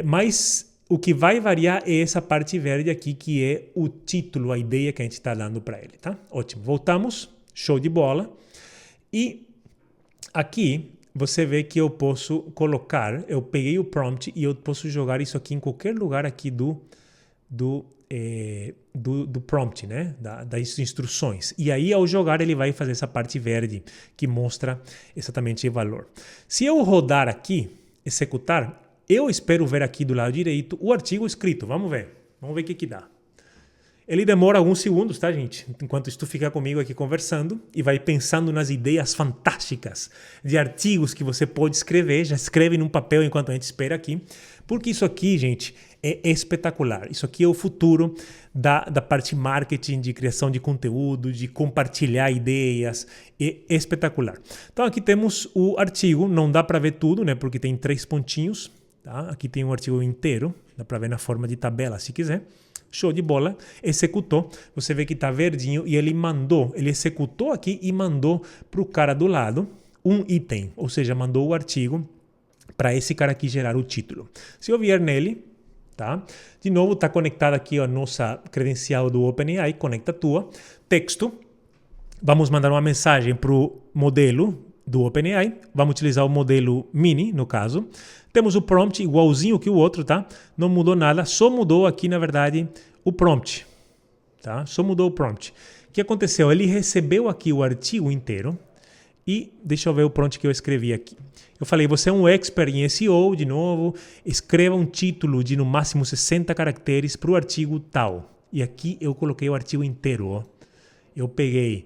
Mas o que vai variar é essa parte verde aqui, que é o título, a ideia que a gente está dando para ele, tá? Ótimo. Voltamos. Show de bola. E aqui você vê que eu posso colocar, eu peguei o prompt e eu posso jogar isso aqui em qualquer lugar aqui do prompt, né? Das instruções. E aí, ao jogar, ele vai fazer essa parte verde que mostra exatamente o valor. Se eu rodar aqui, executar, eu espero ver aqui do lado direito o artigo escrito. Vamos ver o que dá. Ele demora alguns segundos, tá, gente? Enquanto tu fica comigo aqui conversando e vai pensando nas ideias fantásticas de artigos que você pode escrever. Já escreve num papel enquanto a gente espera aqui. Porque isso aqui, gente, é espetacular. Isso aqui é o futuro da parte marketing, de criação de conteúdo, de compartilhar ideias. É espetacular. Então aqui temos o artigo. Não dá para ver tudo, né? Porque tem 3 pontinhos. Tá? Aqui tem um artigo inteiro. Dá para ver na forma de tabela, se quiser. Show de bola, executou, você vê que está verdinho e ele executou aqui e mandou para o cara do lado um item, ou seja, mandou o artigo para esse cara aqui gerar o título. Se eu vier nele, tá? De novo, está conectada aqui a nossa credencial do OpenAI, conecta a tua, texto, vamos mandar uma mensagem para o modelo do OpenAI, vamos utilizar o modelo mini, no caso. Temos o prompt igualzinho que o outro, tá? Não mudou nada, só mudou aqui, na verdade, o prompt, tá? Só mudou o prompt. O que aconteceu? Ele recebeu aqui o artigo inteiro e deixa eu ver o prompt que eu escrevi aqui. Eu falei, você é um expert em SEO, de novo, escreva um título de no máximo 60 caracteres para o artigo tal. E aqui eu coloquei o artigo inteiro, ó. Eu peguei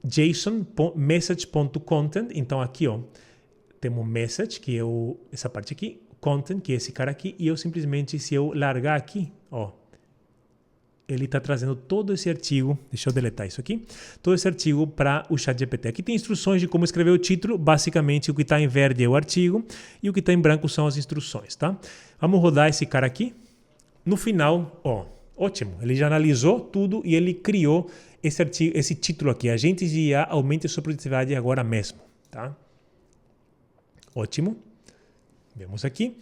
json.message.content, então aqui, ó, temos message, que é essa parte aqui, content, que é esse cara aqui, e eu simplesmente, se eu largar aqui, ó, ele está trazendo todo esse artigo, deixa eu deletar isso aqui, todo esse artigo para o ChatGPT. Aqui tem instruções de como escrever o título, basicamente o que está em verde é o artigo e o que está em branco são as instruções, tá? Vamos rodar esse cara aqui. No final, ó, ótimo, ele já analisou tudo e ele criou esse artigo, esse título aqui, agentes de IA aumente a sua produtividade agora mesmo, tá? Ótimo. Vemos aqui.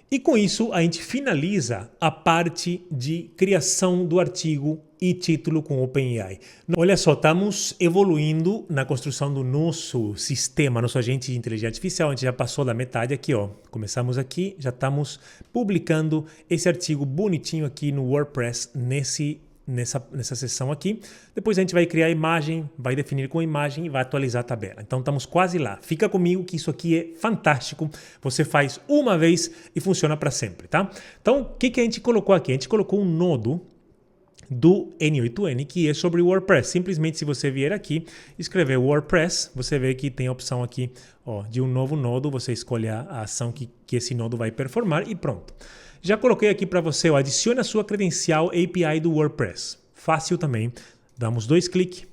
E com isso, a gente finaliza a parte de criação do artigo e título com OpenAI. Olha só, estamos evoluindo na construção do nosso sistema, nosso agente de inteligência artificial. A gente já passou da metade aqui, ó. Começamos aqui, já estamos publicando esse artigo bonitinho aqui no WordPress nessa seção aqui. Depois a gente vai criar a imagem, vai definir com a imagem e vai atualizar a tabela. Então estamos quase lá. Fica comigo que isso aqui é fantástico. Você faz uma vez e funciona para sempre, tá? Então, o que a gente colocou aqui? A gente colocou um nodo do N8N que é sobre o WordPress. Simplesmente se você vier aqui, escrever WordPress, você vê que tem a opção aqui, ó, de um novo nodo, você escolhe a ação que esse nodo vai performar e pronto. Já coloquei aqui para você, ó, adicione a sua credencial API do WordPress. Fácil também. Damos 2 cliques.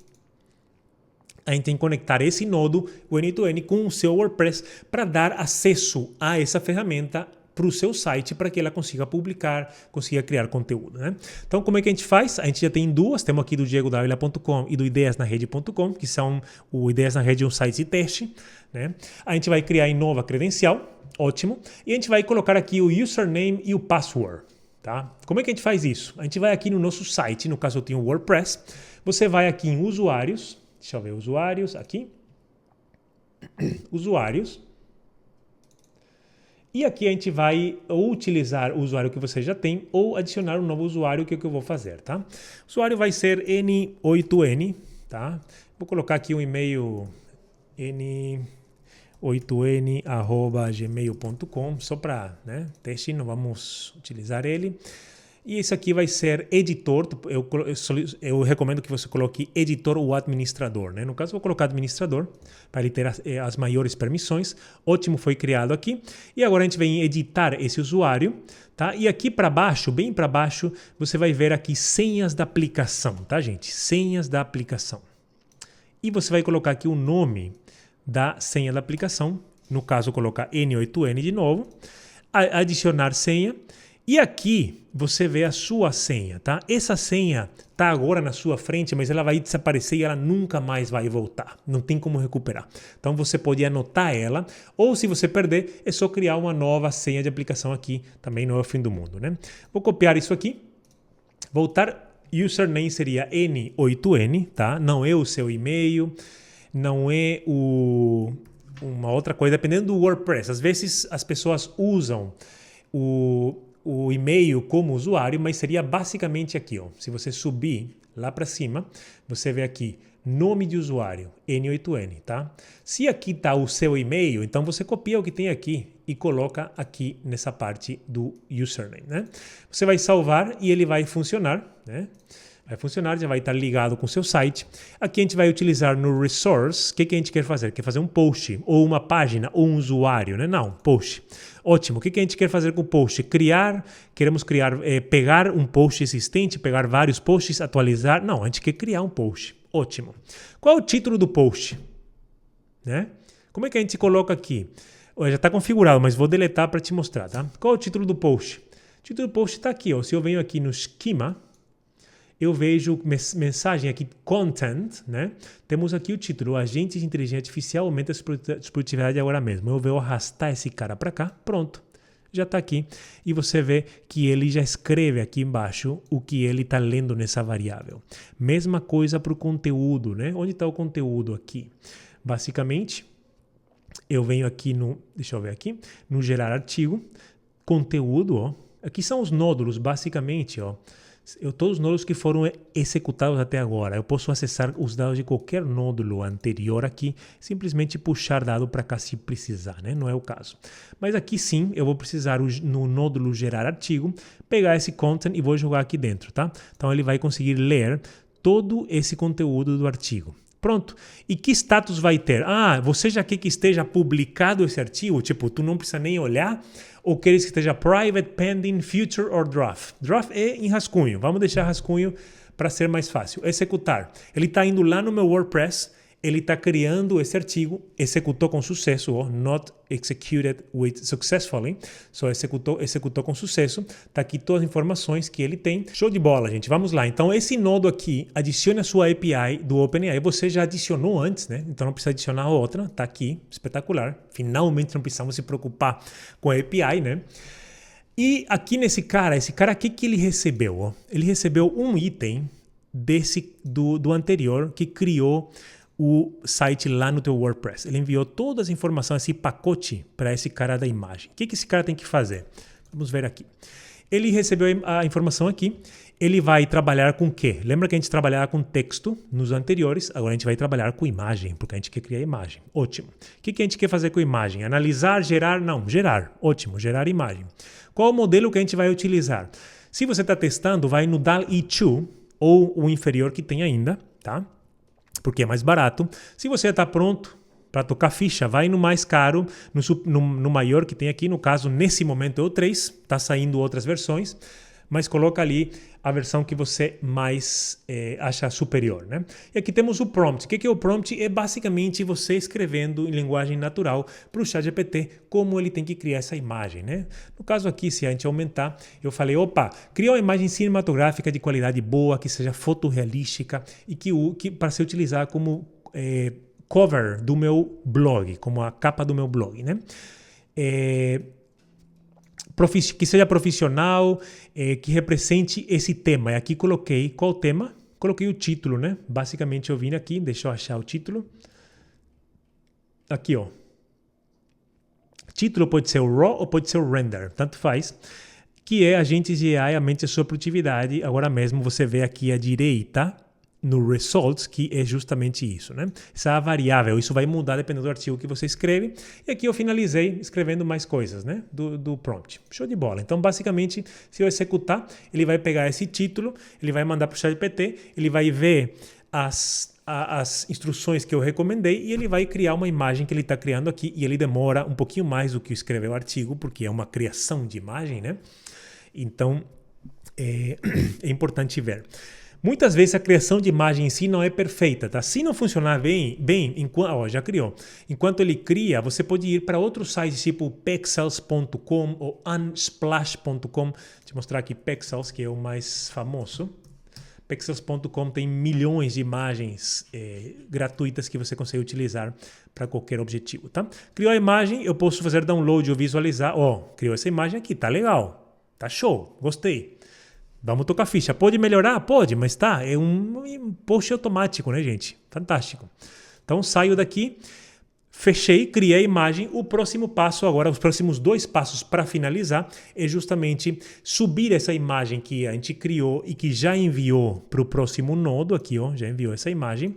A gente tem que conectar esse nodo, o N2N, com o seu WordPress para dar acesso a essa ferramenta para o seu site, para que ela consiga publicar, consiga criar conteúdo, né? Então, como é que a gente faz? A gente já tem duas, temos aqui do diegodavila.com e do ideiasnarede.com, que são o Ideias na Rede, um site de teste, né? A gente vai criar em nova credencial, ótimo, e a gente vai colocar aqui o username e o password, tá? Como é que a gente faz isso? A gente vai aqui no nosso site, no caso eu tenho o WordPress, você vai aqui em usuários, deixa eu ver, usuários, aqui, usuários, e aqui a gente vai ou utilizar o usuário que você já tem ou adicionar um novo usuário, que é o que eu vou fazer, tá? O usuário vai ser N8N, tá? Vou colocar aqui um e-mail n8n@gmail.com, só para, né, teste, não vamos utilizar ele. E esse aqui vai ser editor, eu recomendo que você coloque editor ou administrador, né? No caso, eu vou colocar administrador, para ele ter as maiores permissões. Ótimo, foi criado aqui. E agora a gente vem editar esse usuário, tá? E aqui para baixo, bem para baixo, você vai ver aqui senhas da aplicação, tá, gente? Senhas da aplicação. E você vai colocar aqui o nome da senha da aplicação, no caso, colocar N8N de novo, adicionar senha. E aqui você vê a sua senha, tá? Essa senha tá agora na sua frente, mas ela vai desaparecer e ela nunca mais vai voltar. Não tem como recuperar. Então você pode anotar ela, ou se você perder, é só criar uma nova senha de aplicação aqui. Também não é o fim do mundo, né? Vou copiar isso aqui, voltar. Username seria N8N, tá? Não é o seu e-mail, não é uma outra coisa, dependendo do WordPress. Às vezes as pessoas usam o e-mail como usuário, mas seria basicamente aqui. Ó. Se você subir lá para cima, você vê aqui nome de usuário, N8N, tá? Se aqui está o seu e-mail, então você copia o que tem aqui e coloca aqui nessa parte do username, né? Você vai salvar e ele vai funcionar, né? Vai funcionar, já vai estar ligado com o seu site. Aqui a gente vai utilizar no resource. O que a gente quer fazer? Quer fazer um post, ou uma página, ou um usuário, né? Não, post. Ótimo. O que a gente quer fazer com o post? Queremos criar, pegar um post existente, pegar vários posts, atualizar. Não, a gente quer criar um post. Ótimo. Qual é o título do post? Né? Como é que a gente coloca aqui? Já está configurado, mas vou deletar para te mostrar, tá? Qual é o título do post? O título do post está aqui, ó. Se eu venho aqui no esquema, eu vejo mensagem aqui, content, né? Temos aqui o título, agentes de inteligência artificial aumenta a produtividade agora mesmo. Eu vou arrastar esse cara para cá, pronto. Já está aqui. E você vê que ele já escreve aqui embaixo o que ele está lendo nessa variável. Mesma coisa para o conteúdo, né? Onde está o conteúdo aqui? Basicamente, eu venho aqui deixa eu ver aqui, no gerar artigo, conteúdo, ó. Aqui são os nódulos, basicamente, ó. Todos os nódulos que foram executados até agora. Eu posso acessar os dados de qualquer nódulo anterior aqui, simplesmente puxar dado para cá se precisar, né? Não é o caso. Mas aqui sim, eu vou precisar no nódulo gerar artigo, pegar esse content e vou jogar aqui dentro, tá? Então ele vai conseguir ler todo esse conteúdo do artigo. Pronto. E que status vai ter? Ah, você já quer que esteja publicado esse artigo? Tipo, tu não precisa nem olhar? Ou queres que esteja private, pending, future or draft? Draft é em rascunho. Vamos deixar rascunho para ser mais fácil. Executar. Ele está indo lá no meu WordPress, ele está criando esse artigo, executou com sucesso, ó, not executed successfully, só executou com sucesso, está aqui todas as informações que ele tem. Show de bola, gente, vamos lá. Então esse nodo aqui, adicione a sua API do OpenAI, você já adicionou antes, né? Então não precisa adicionar outra, está aqui, espetacular. Finalmente não precisamos se preocupar com a API, né? E aqui esse cara aqui que ele recebeu, ó, ele recebeu um item do anterior que criou o site lá no teu WordPress. Ele enviou todas as informações, esse pacote para esse cara da imagem. O que esse cara tem que fazer? Vamos ver aqui. Ele recebeu a informação aqui. Ele vai trabalhar com o quê? Lembra que a gente trabalhava com texto nos anteriores? Agora a gente vai trabalhar com imagem, porque a gente quer criar imagem. Ótimo. O que a gente quer fazer com imagem? Analisar, gerar? Não, gerar. Ótimo, gerar imagem. Qual o modelo que a gente vai utilizar? Se você está testando, vai no DALL-E 2 ou o inferior que tem ainda, tá? Porque é mais barato. Se você está pronto para tocar ficha, vai no mais caro, no maior que tem aqui. No caso, nesse momento é o 3. Está saindo outras versões. Mas coloca ali a versão que você mais acha superior, né? E aqui temos o prompt. O que é o prompt? É basicamente você escrevendo em linguagem natural para o ChatGPT como ele tem que criar essa imagem, né? No caso aqui, se a gente aumentar, eu falei, opa, cria uma imagem cinematográfica de qualidade boa, que seja fotorrealística e que para ser utilizada como cover do meu blog, como a capa do meu blog, né? Que seja profissional, que represente esse tema. E aqui coloquei, qual tema? Coloquei o título, né? Basicamente eu vim aqui, deixa eu achar o título. Aqui, ó. Título pode ser o raw ou pode ser o render, tanto faz. Que é agentes de AI, aumente a sua produtividade. Agora mesmo você vê aqui à direita, no results, que é justamente isso, né? Essa variável, isso vai mudar dependendo do artigo que você escreve. E aqui eu finalizei escrevendo mais coisas, né? Do prompt. Show de bola. Então, basicamente, se eu executar, ele vai pegar esse título, ele vai mandar para o ChatGPT, ele vai ver as instruções que eu recomendei e ele vai criar uma imagem que ele está criando aqui. E ele demora um pouquinho mais do que escrever o artigo, porque é uma criação de imagem, né? Então, é importante ver. Muitas vezes a criação de imagem em si não é perfeita, tá? Se não funcionar bem já criou. Enquanto ele cria, você pode ir para outros sites tipo pexels.com ou unsplash.com. Deixa eu mostrar aqui Pexels, que é o mais famoso. Pexels.com tem milhões de imagens gratuitas que você consegue utilizar para qualquer objetivo, tá? Criou a imagem, eu posso fazer download ou visualizar. Criou essa imagem aqui, tá legal, tá show, gostei. Vamos tocar ficha. Pode melhorar? Pode, mas tá. É um post automático, né, gente? Fantástico. Então, saio daqui, Fechei, criei a imagem. O próximo passo agora, os próximos 2 passos para finalizar é justamente subir essa imagem que a gente criou e que já enviou para o próximo nodo, aqui ó, já enviou essa imagem,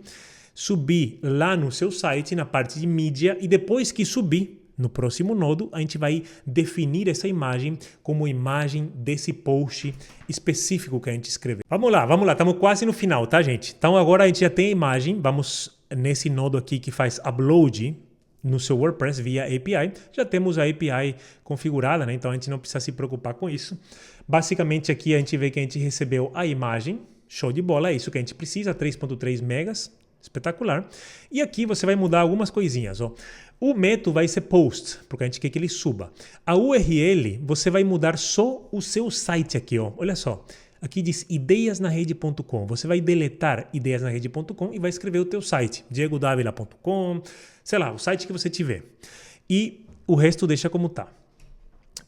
subir lá no seu site, na parte de mídia, e depois que subir no próximo nodo, a gente vai definir essa imagem como imagem desse post específico que a gente escreveu. Vamos lá, estamos quase no final, tá, gente? Então agora a gente já tem a imagem, vamos nesse nodo aqui que faz upload no seu WordPress via API, já temos a API configurada, né? Então a gente não precisa se preocupar com isso. Basicamente aqui a gente vê que a gente recebeu a imagem, show de bola, é isso que a gente precisa, 3.3 megas, espetacular. E aqui você vai mudar algumas coisinhas, ó. O método vai ser post, porque a gente quer que ele suba. A URL, você vai mudar só o seu site aqui, ó. Olha só. Aqui diz ideiasnarede.com. Você vai deletar ideiasnarede.com e vai escrever o teu site, diegodavila.com, sei lá, o site que você tiver. E o resto deixa como tá.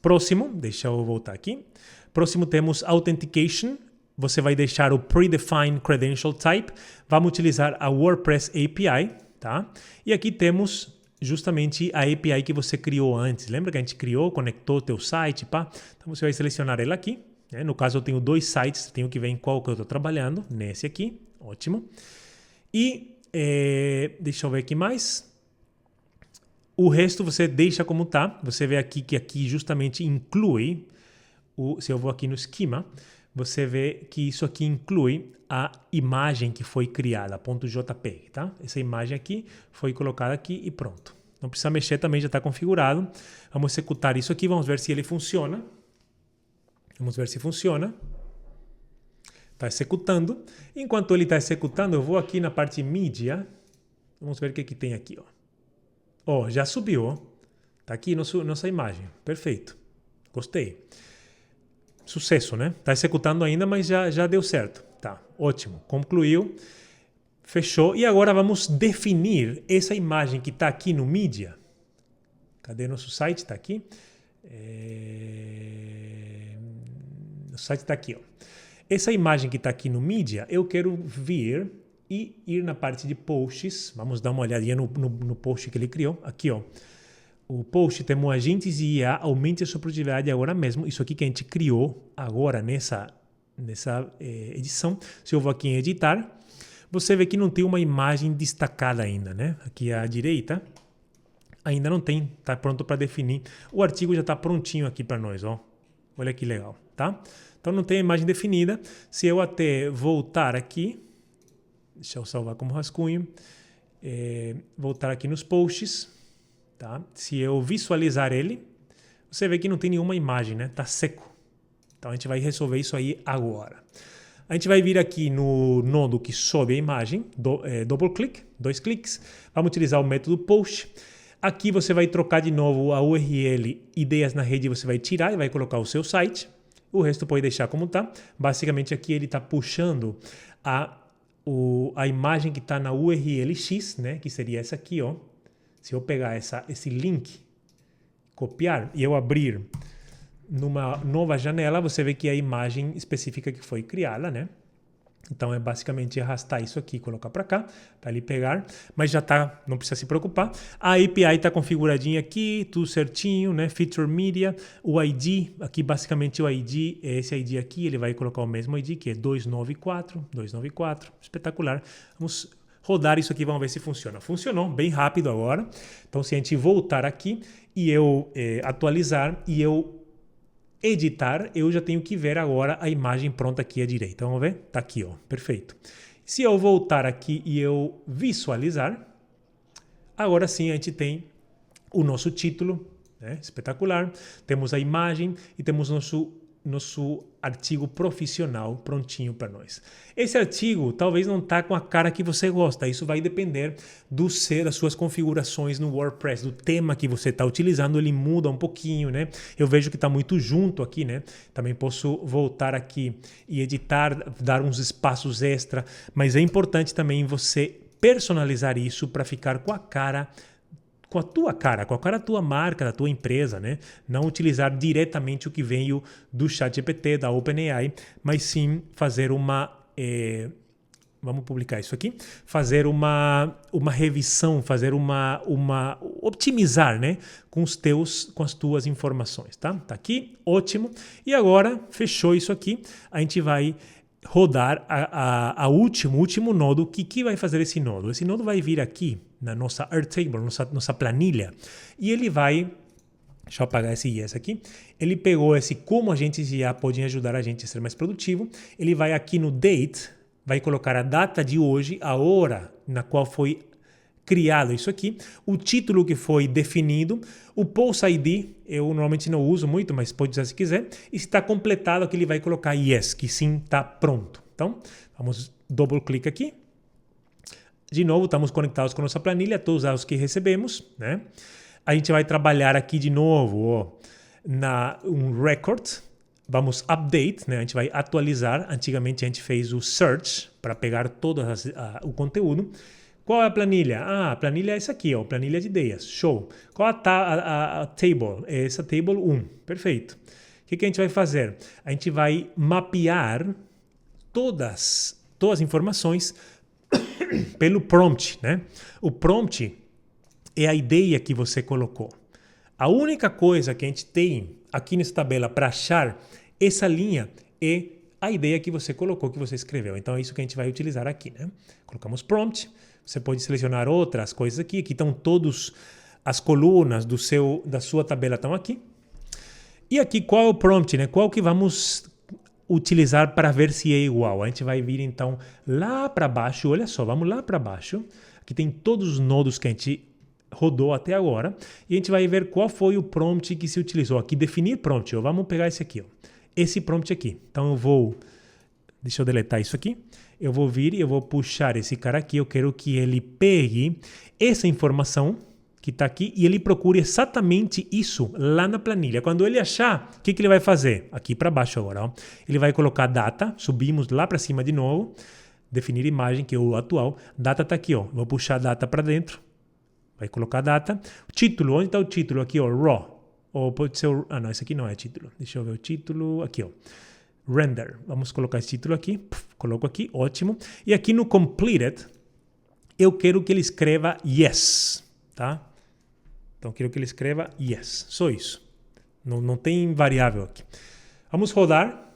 Próximo, deixa eu voltar aqui. Próximo temos Authentication. Você vai deixar o Predefined Credential Type. Vamos utilizar a WordPress API, tá? E aqui temos justamente a API que você criou antes. Lembra que a gente criou, conectou o teu site, pá? Então você vai selecionar ela aqui. No caso, eu tenho 2 sites, tenho que ver em qual que eu estou trabalhando. Nesse aqui, ótimo. E deixa eu ver aqui mais. O resto você deixa como tá. Você vê aqui que aqui justamente inclui, se eu vou aqui no esquema, você vê que isso aqui inclui a imagem que foi criada, .jpg, tá? Essa imagem aqui foi colocada aqui e pronto. Não precisa mexer também, já está configurado. Vamos executar isso aqui, vamos ver se ele funciona. Vamos ver se funciona. Está executando. Enquanto ele está executando, eu vou aqui na parte mídia. Vamos ver o que tem aqui. Ó, já subiu. Está aqui nossa imagem. Perfeito. Gostei. Sucesso, né? Está executando ainda, mas já deu certo. Tá, ótimo. Concluiu. Fechou. E agora vamos definir essa imagem que está aqui no mídia. Cadê nosso site? Está aqui. O site está aqui, ó. Essa imagem que está aqui no mídia, eu quero vir e ir na parte de posts. Vamos dar uma olhadinha no post que ele criou. Aqui, ó. O post temos agentes de IA, aumente a sua produtividade agora mesmo. Isso aqui que a gente criou agora nessa edição. Se eu vou aqui em editar, você vê que não tem uma imagem destacada ainda, né? Aqui à direita, ainda não tem, está pronto para definir. O artigo já está prontinho aqui para nós, ó. Olha que legal, tá? Então não tem a imagem definida. Se eu até voltar aqui, deixa eu salvar como rascunho, voltar aqui nos posts, tá? Se eu visualizar ele, você vê que não tem nenhuma imagem, né? Tá seco. Então a gente vai resolver isso aí agora. A gente vai vir aqui no nodo que sobe a imagem, double click, 2 cliques. Vamos utilizar o método post. Aqui você vai trocar de novo a URL ideias na rede, você vai tirar e vai colocar o seu site. O resto pode deixar como está. Basicamente aqui ele está puxando a imagem que está na URL X, né? Que seria essa aqui, ó. Se eu pegar esse link, copiar e eu abrir numa nova janela, você vê que é a imagem específica que foi criada, né? Então é basicamente arrastar isso aqui, colocar para cá, para ele pegar, mas já tá, não precisa se preocupar. A API está configuradinha aqui, tudo certinho, né? Feature Media, o ID, aqui basicamente o ID, esse ID aqui, ele vai colocar o mesmo ID, que é 294, espetacular. Vamos rodar isso aqui, vamos ver se funciona. Funcionou, bem rápido agora. Então se a gente voltar aqui e eu atualizar e eu editar, eu já tenho que ver agora a imagem pronta aqui à direita. Vamos ver? Tá aqui, ó. Perfeito. Se eu voltar aqui e eu visualizar, agora sim a gente tem o nosso título, né? Espetacular. Temos a imagem e temos nosso artigo profissional prontinho para nós. Esse artigo talvez não tá com a cara que você gosta. Isso vai depender das suas configurações no WordPress, do tema que você está utilizando. Ele muda um pouquinho, né? Eu vejo que está muito junto aqui, né? Também posso voltar aqui e editar, dar uns espaços extra. Mas é importante também você personalizar isso para ficar com a cara, com a tua cara, com a cara da tua marca, da tua empresa, né? Não utilizar diretamente o que veio do ChatGPT, da OpenAI, mas sim fazer vamos publicar isso aqui, fazer uma revisão, fazer optimizar, né, com as tuas informações, tá? Tá aqui, ótimo. E agora, fechou isso aqui, a gente vai rodar o último nodo. O que vai fazer esse nodo? Esse nodo vai vir aqui na nossa Airtable, nossa planilha, e ele vai... Deixa eu apagar esse yes aqui. Ele pegou esse como agentes de IA podem ajudar a gente a ser mais produtivo. Ele vai aqui no date, vai colocar a data de hoje, a hora na qual foi criado isso aqui, o título que foi definido, o Post ID, eu normalmente não uso muito, mas pode usar se quiser, e se está completado aqui ele vai colocar yes, que sim, está pronto. Então, vamos double clique aqui. De novo, estamos conectados com a nossa planilha, todos os dados que recebemos, né? A gente vai trabalhar aqui de novo um record, vamos update, né? A gente vai atualizar. Antigamente a gente fez o search para pegar todo o conteúdo. Qual é a planilha? A planilha é essa aqui, planilha de ideias, show. Qual a table? É essa table 1, perfeito. O que a gente vai fazer? A gente vai mapear todas as informações pelo prompt, né? O prompt é a ideia que você colocou. A única coisa que a gente tem aqui nessa tabela para achar essa linha é a ideia que você colocou, que você escreveu. Então é isso que a gente vai utilizar aqui, né? Colocamos prompt, você pode selecionar outras coisas aqui. Aqui estão todas as colunas da sua tabela estão aqui. E aqui qual é o prompt, né? Qual que vamos utilizar para ver se é igual? A gente vai vir então lá para baixo, olha só, vamos lá para baixo. Aqui tem todos os nodos que a gente rodou até agora e a gente vai ver qual foi o prompt que se utilizou. Aqui, definir prompt. Vamos pegar esse aqui. Esse prompt aqui. Então deixa eu deletar isso aqui. Eu vou vir e eu vou puxar esse cara aqui. Eu quero que ele pegue essa informação que está aqui e ele procure exatamente isso lá na planilha. Quando ele achar, o que ele vai fazer? Aqui para baixo agora. Ele vai colocar data. Subimos lá para cima de novo. Definir imagem, que é o atual. Data está aqui. Vou puxar a data para dentro. Vai colocar a data. O título, onde está o título? Aqui, raw. Ou pode ser não, esse aqui não é título. Deixa eu ver o título. Aqui, render. Vamos colocar esse título aqui. Coloco aqui, ótimo. E aqui no completed, eu quero que ele escreva yes, tá? Então, quero que ele escreva yes. Só isso. Não tem variável aqui. Vamos rodar.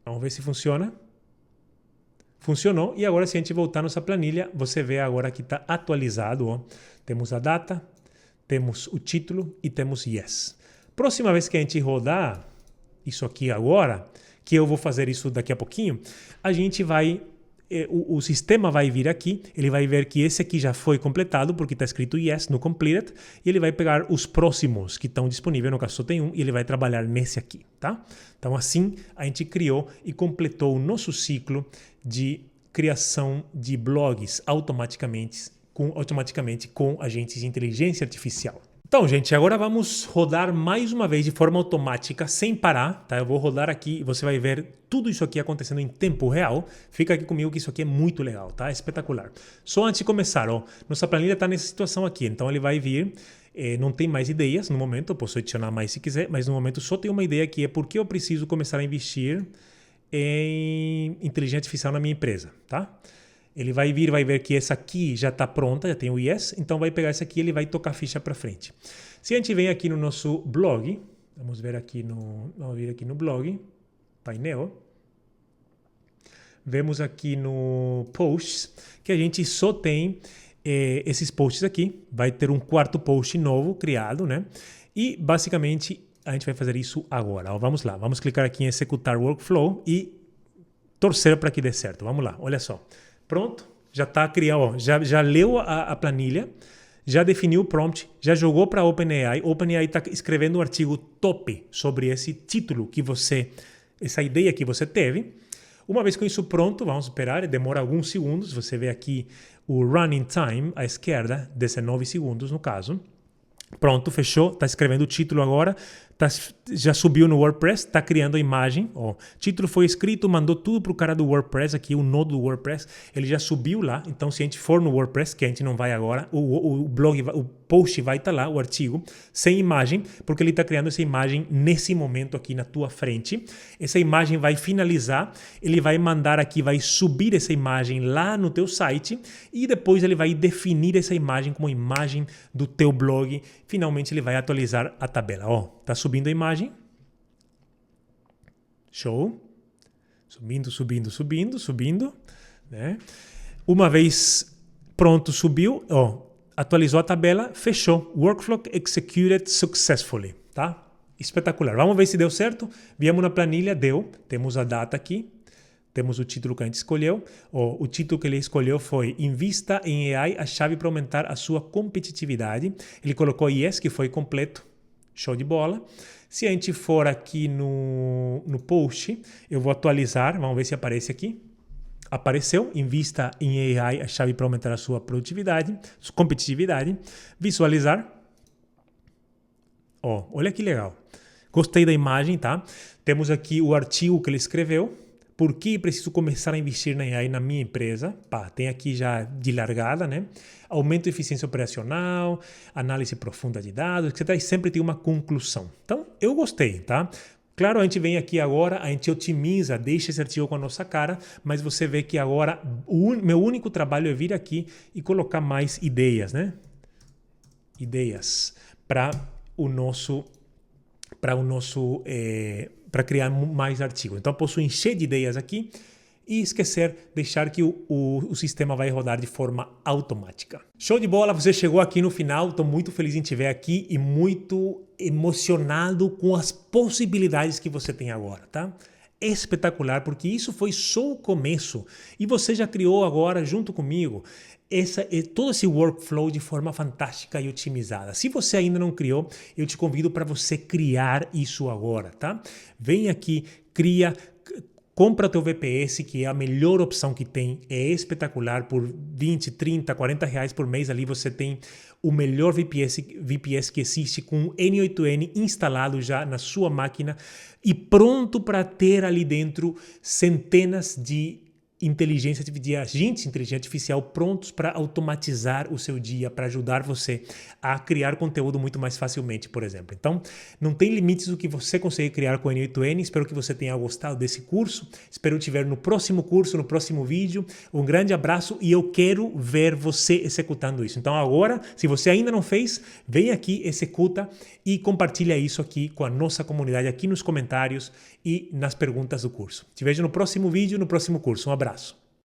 Vamos ver se funciona. Funcionou. E agora, se a gente voltar nossa planilha, você vê agora que está atualizado. Temos a data, temos o título e temos yes. Próxima vez que a gente rodar isso aqui agora, que eu vou fazer isso daqui a pouquinho, a gente vai... O sistema vai vir aqui, ele vai ver que esse aqui já foi completado, porque está escrito yes no completed, e ele vai pegar os próximos que estão disponíveis, no caso só tem um, e ele vai trabalhar nesse aqui, tá? Então assim a gente criou e completou o nosso ciclo de criação de blogs automaticamente com agentes de inteligência artificial. Então, gente, agora vamos rodar mais uma vez de forma automática, sem parar, tá? Eu vou rodar aqui e você vai ver tudo isso aqui acontecendo em tempo real. Fica aqui comigo que isso aqui é muito legal, tá? Espetacular. Só antes de começar, nossa planilha está nessa situação aqui, então ele vai vir, não tem mais ideias no momento, eu posso adicionar mais se quiser, mas no momento só tem uma ideia que é porque eu preciso começar a investir em inteligência artificial na minha empresa, tá? Ele vai vir, vai ver que essa aqui já está pronta, já tem o yes, então vai pegar essa aqui e ele vai tocar a ficha para frente. Se a gente vem aqui no nosso blog, vamos vir aqui no blog, painel, vemos aqui no posts que a gente só tem esses posts aqui, vai ter um quarto post novo criado, né? E basicamente a gente vai fazer isso agora. Vamos lá, vamos clicar aqui em executar workflow e torcer para que dê certo. Vamos lá, olha só. Pronto, já está criado, já leu a planilha, já definiu o prompt, já jogou para a OpenAI. OpenAI está escrevendo um artigo top sobre esse título essa ideia que você teve. Uma vez com isso pronto, vamos esperar, demora alguns segundos. Você vê aqui o running time à esquerda, 19 segundos no caso. Pronto, fechou, está escrevendo o título agora, já subiu no WordPress, está criando a imagem. Ó, título foi escrito, mandou tudo para o cara do WordPress, aqui o nodo do WordPress, ele já subiu lá. Então, se a gente for no WordPress, que a gente não vai agora, o blog, o post vai estar lá, o artigo, sem imagem, porque ele está criando essa imagem nesse momento aqui na tua frente. Essa imagem vai finalizar, ele vai mandar aqui, vai subir essa imagem lá no teu site e depois ele vai definir essa imagem como imagem do teu blog. Finalmente ele vai atualizar a tabela. Ó, tá subindo a imagem. Show. Subindo, né? Uma vez pronto, subiu, ó, atualizou a tabela, fechou. Workflow executed successfully, tá? Espetacular. Vamos ver se deu certo. Viemos na planilha, deu. Temos a data aqui. Temos o título que a gente escolheu. O título que ele escolheu foi Invista em AI, a chave para aumentar a sua competitividade. Ele colocou yes, que foi completo. Show de bola. Se a gente for aqui no post, eu vou atualizar. Vamos ver se aparece aqui. Apareceu, invista em AI, a chave para aumentar a sua produtividade, sua competitividade. Visualizar. Ó, olha que legal. Gostei da imagem, tá? Temos aqui o artigo que ele escreveu. Por que preciso começar a investir na AI na minha empresa? Pá, tem aqui já de largada, né? Aumento de eficiência operacional, análise profunda de dados, etc. E sempre tem uma conclusão. Então, eu gostei, tá? Claro, a gente vem aqui agora, a gente otimiza, deixa esse artigo com a nossa cara, mas você vê que agora meu único trabalho é vir aqui e colocar mais ideias, né? Ideias para criar mais artigos. Então, eu posso encher de ideias aqui e deixar que o sistema vai rodar de forma automática. Show de bola, você chegou aqui no final, estou muito feliz em te ver aqui e muito emocionado com as possibilidades que você tem agora, tá? Espetacular, porque isso foi só o começo e você já criou agora, junto comigo, todo esse workflow de forma fantástica e otimizada. Se você ainda não criou, eu te convido para você criar isso agora, tá? Vem aqui, compra teu VPS, que é a melhor opção que tem, é espetacular, por 20, 30, 40 reais por mês ali você tem o melhor VPS que existe com N8N instalado já na sua máquina e pronto para ter ali dentro centenas de agentes de inteligência artificial prontos para automatizar o seu dia, para ajudar você a criar conteúdo muito mais facilmente, por exemplo. Então, não tem limites do que você consegue criar com o N8N. Espero que você tenha gostado desse curso. Espero te ver no próximo curso, no próximo vídeo. Um grande abraço e eu quero ver você executando isso. Então, agora, se você ainda não fez, vem aqui, executa e compartilha isso aqui com a nossa comunidade, aqui nos comentários e nas perguntas do curso. Te vejo no próximo vídeo, no próximo curso. Um abraço.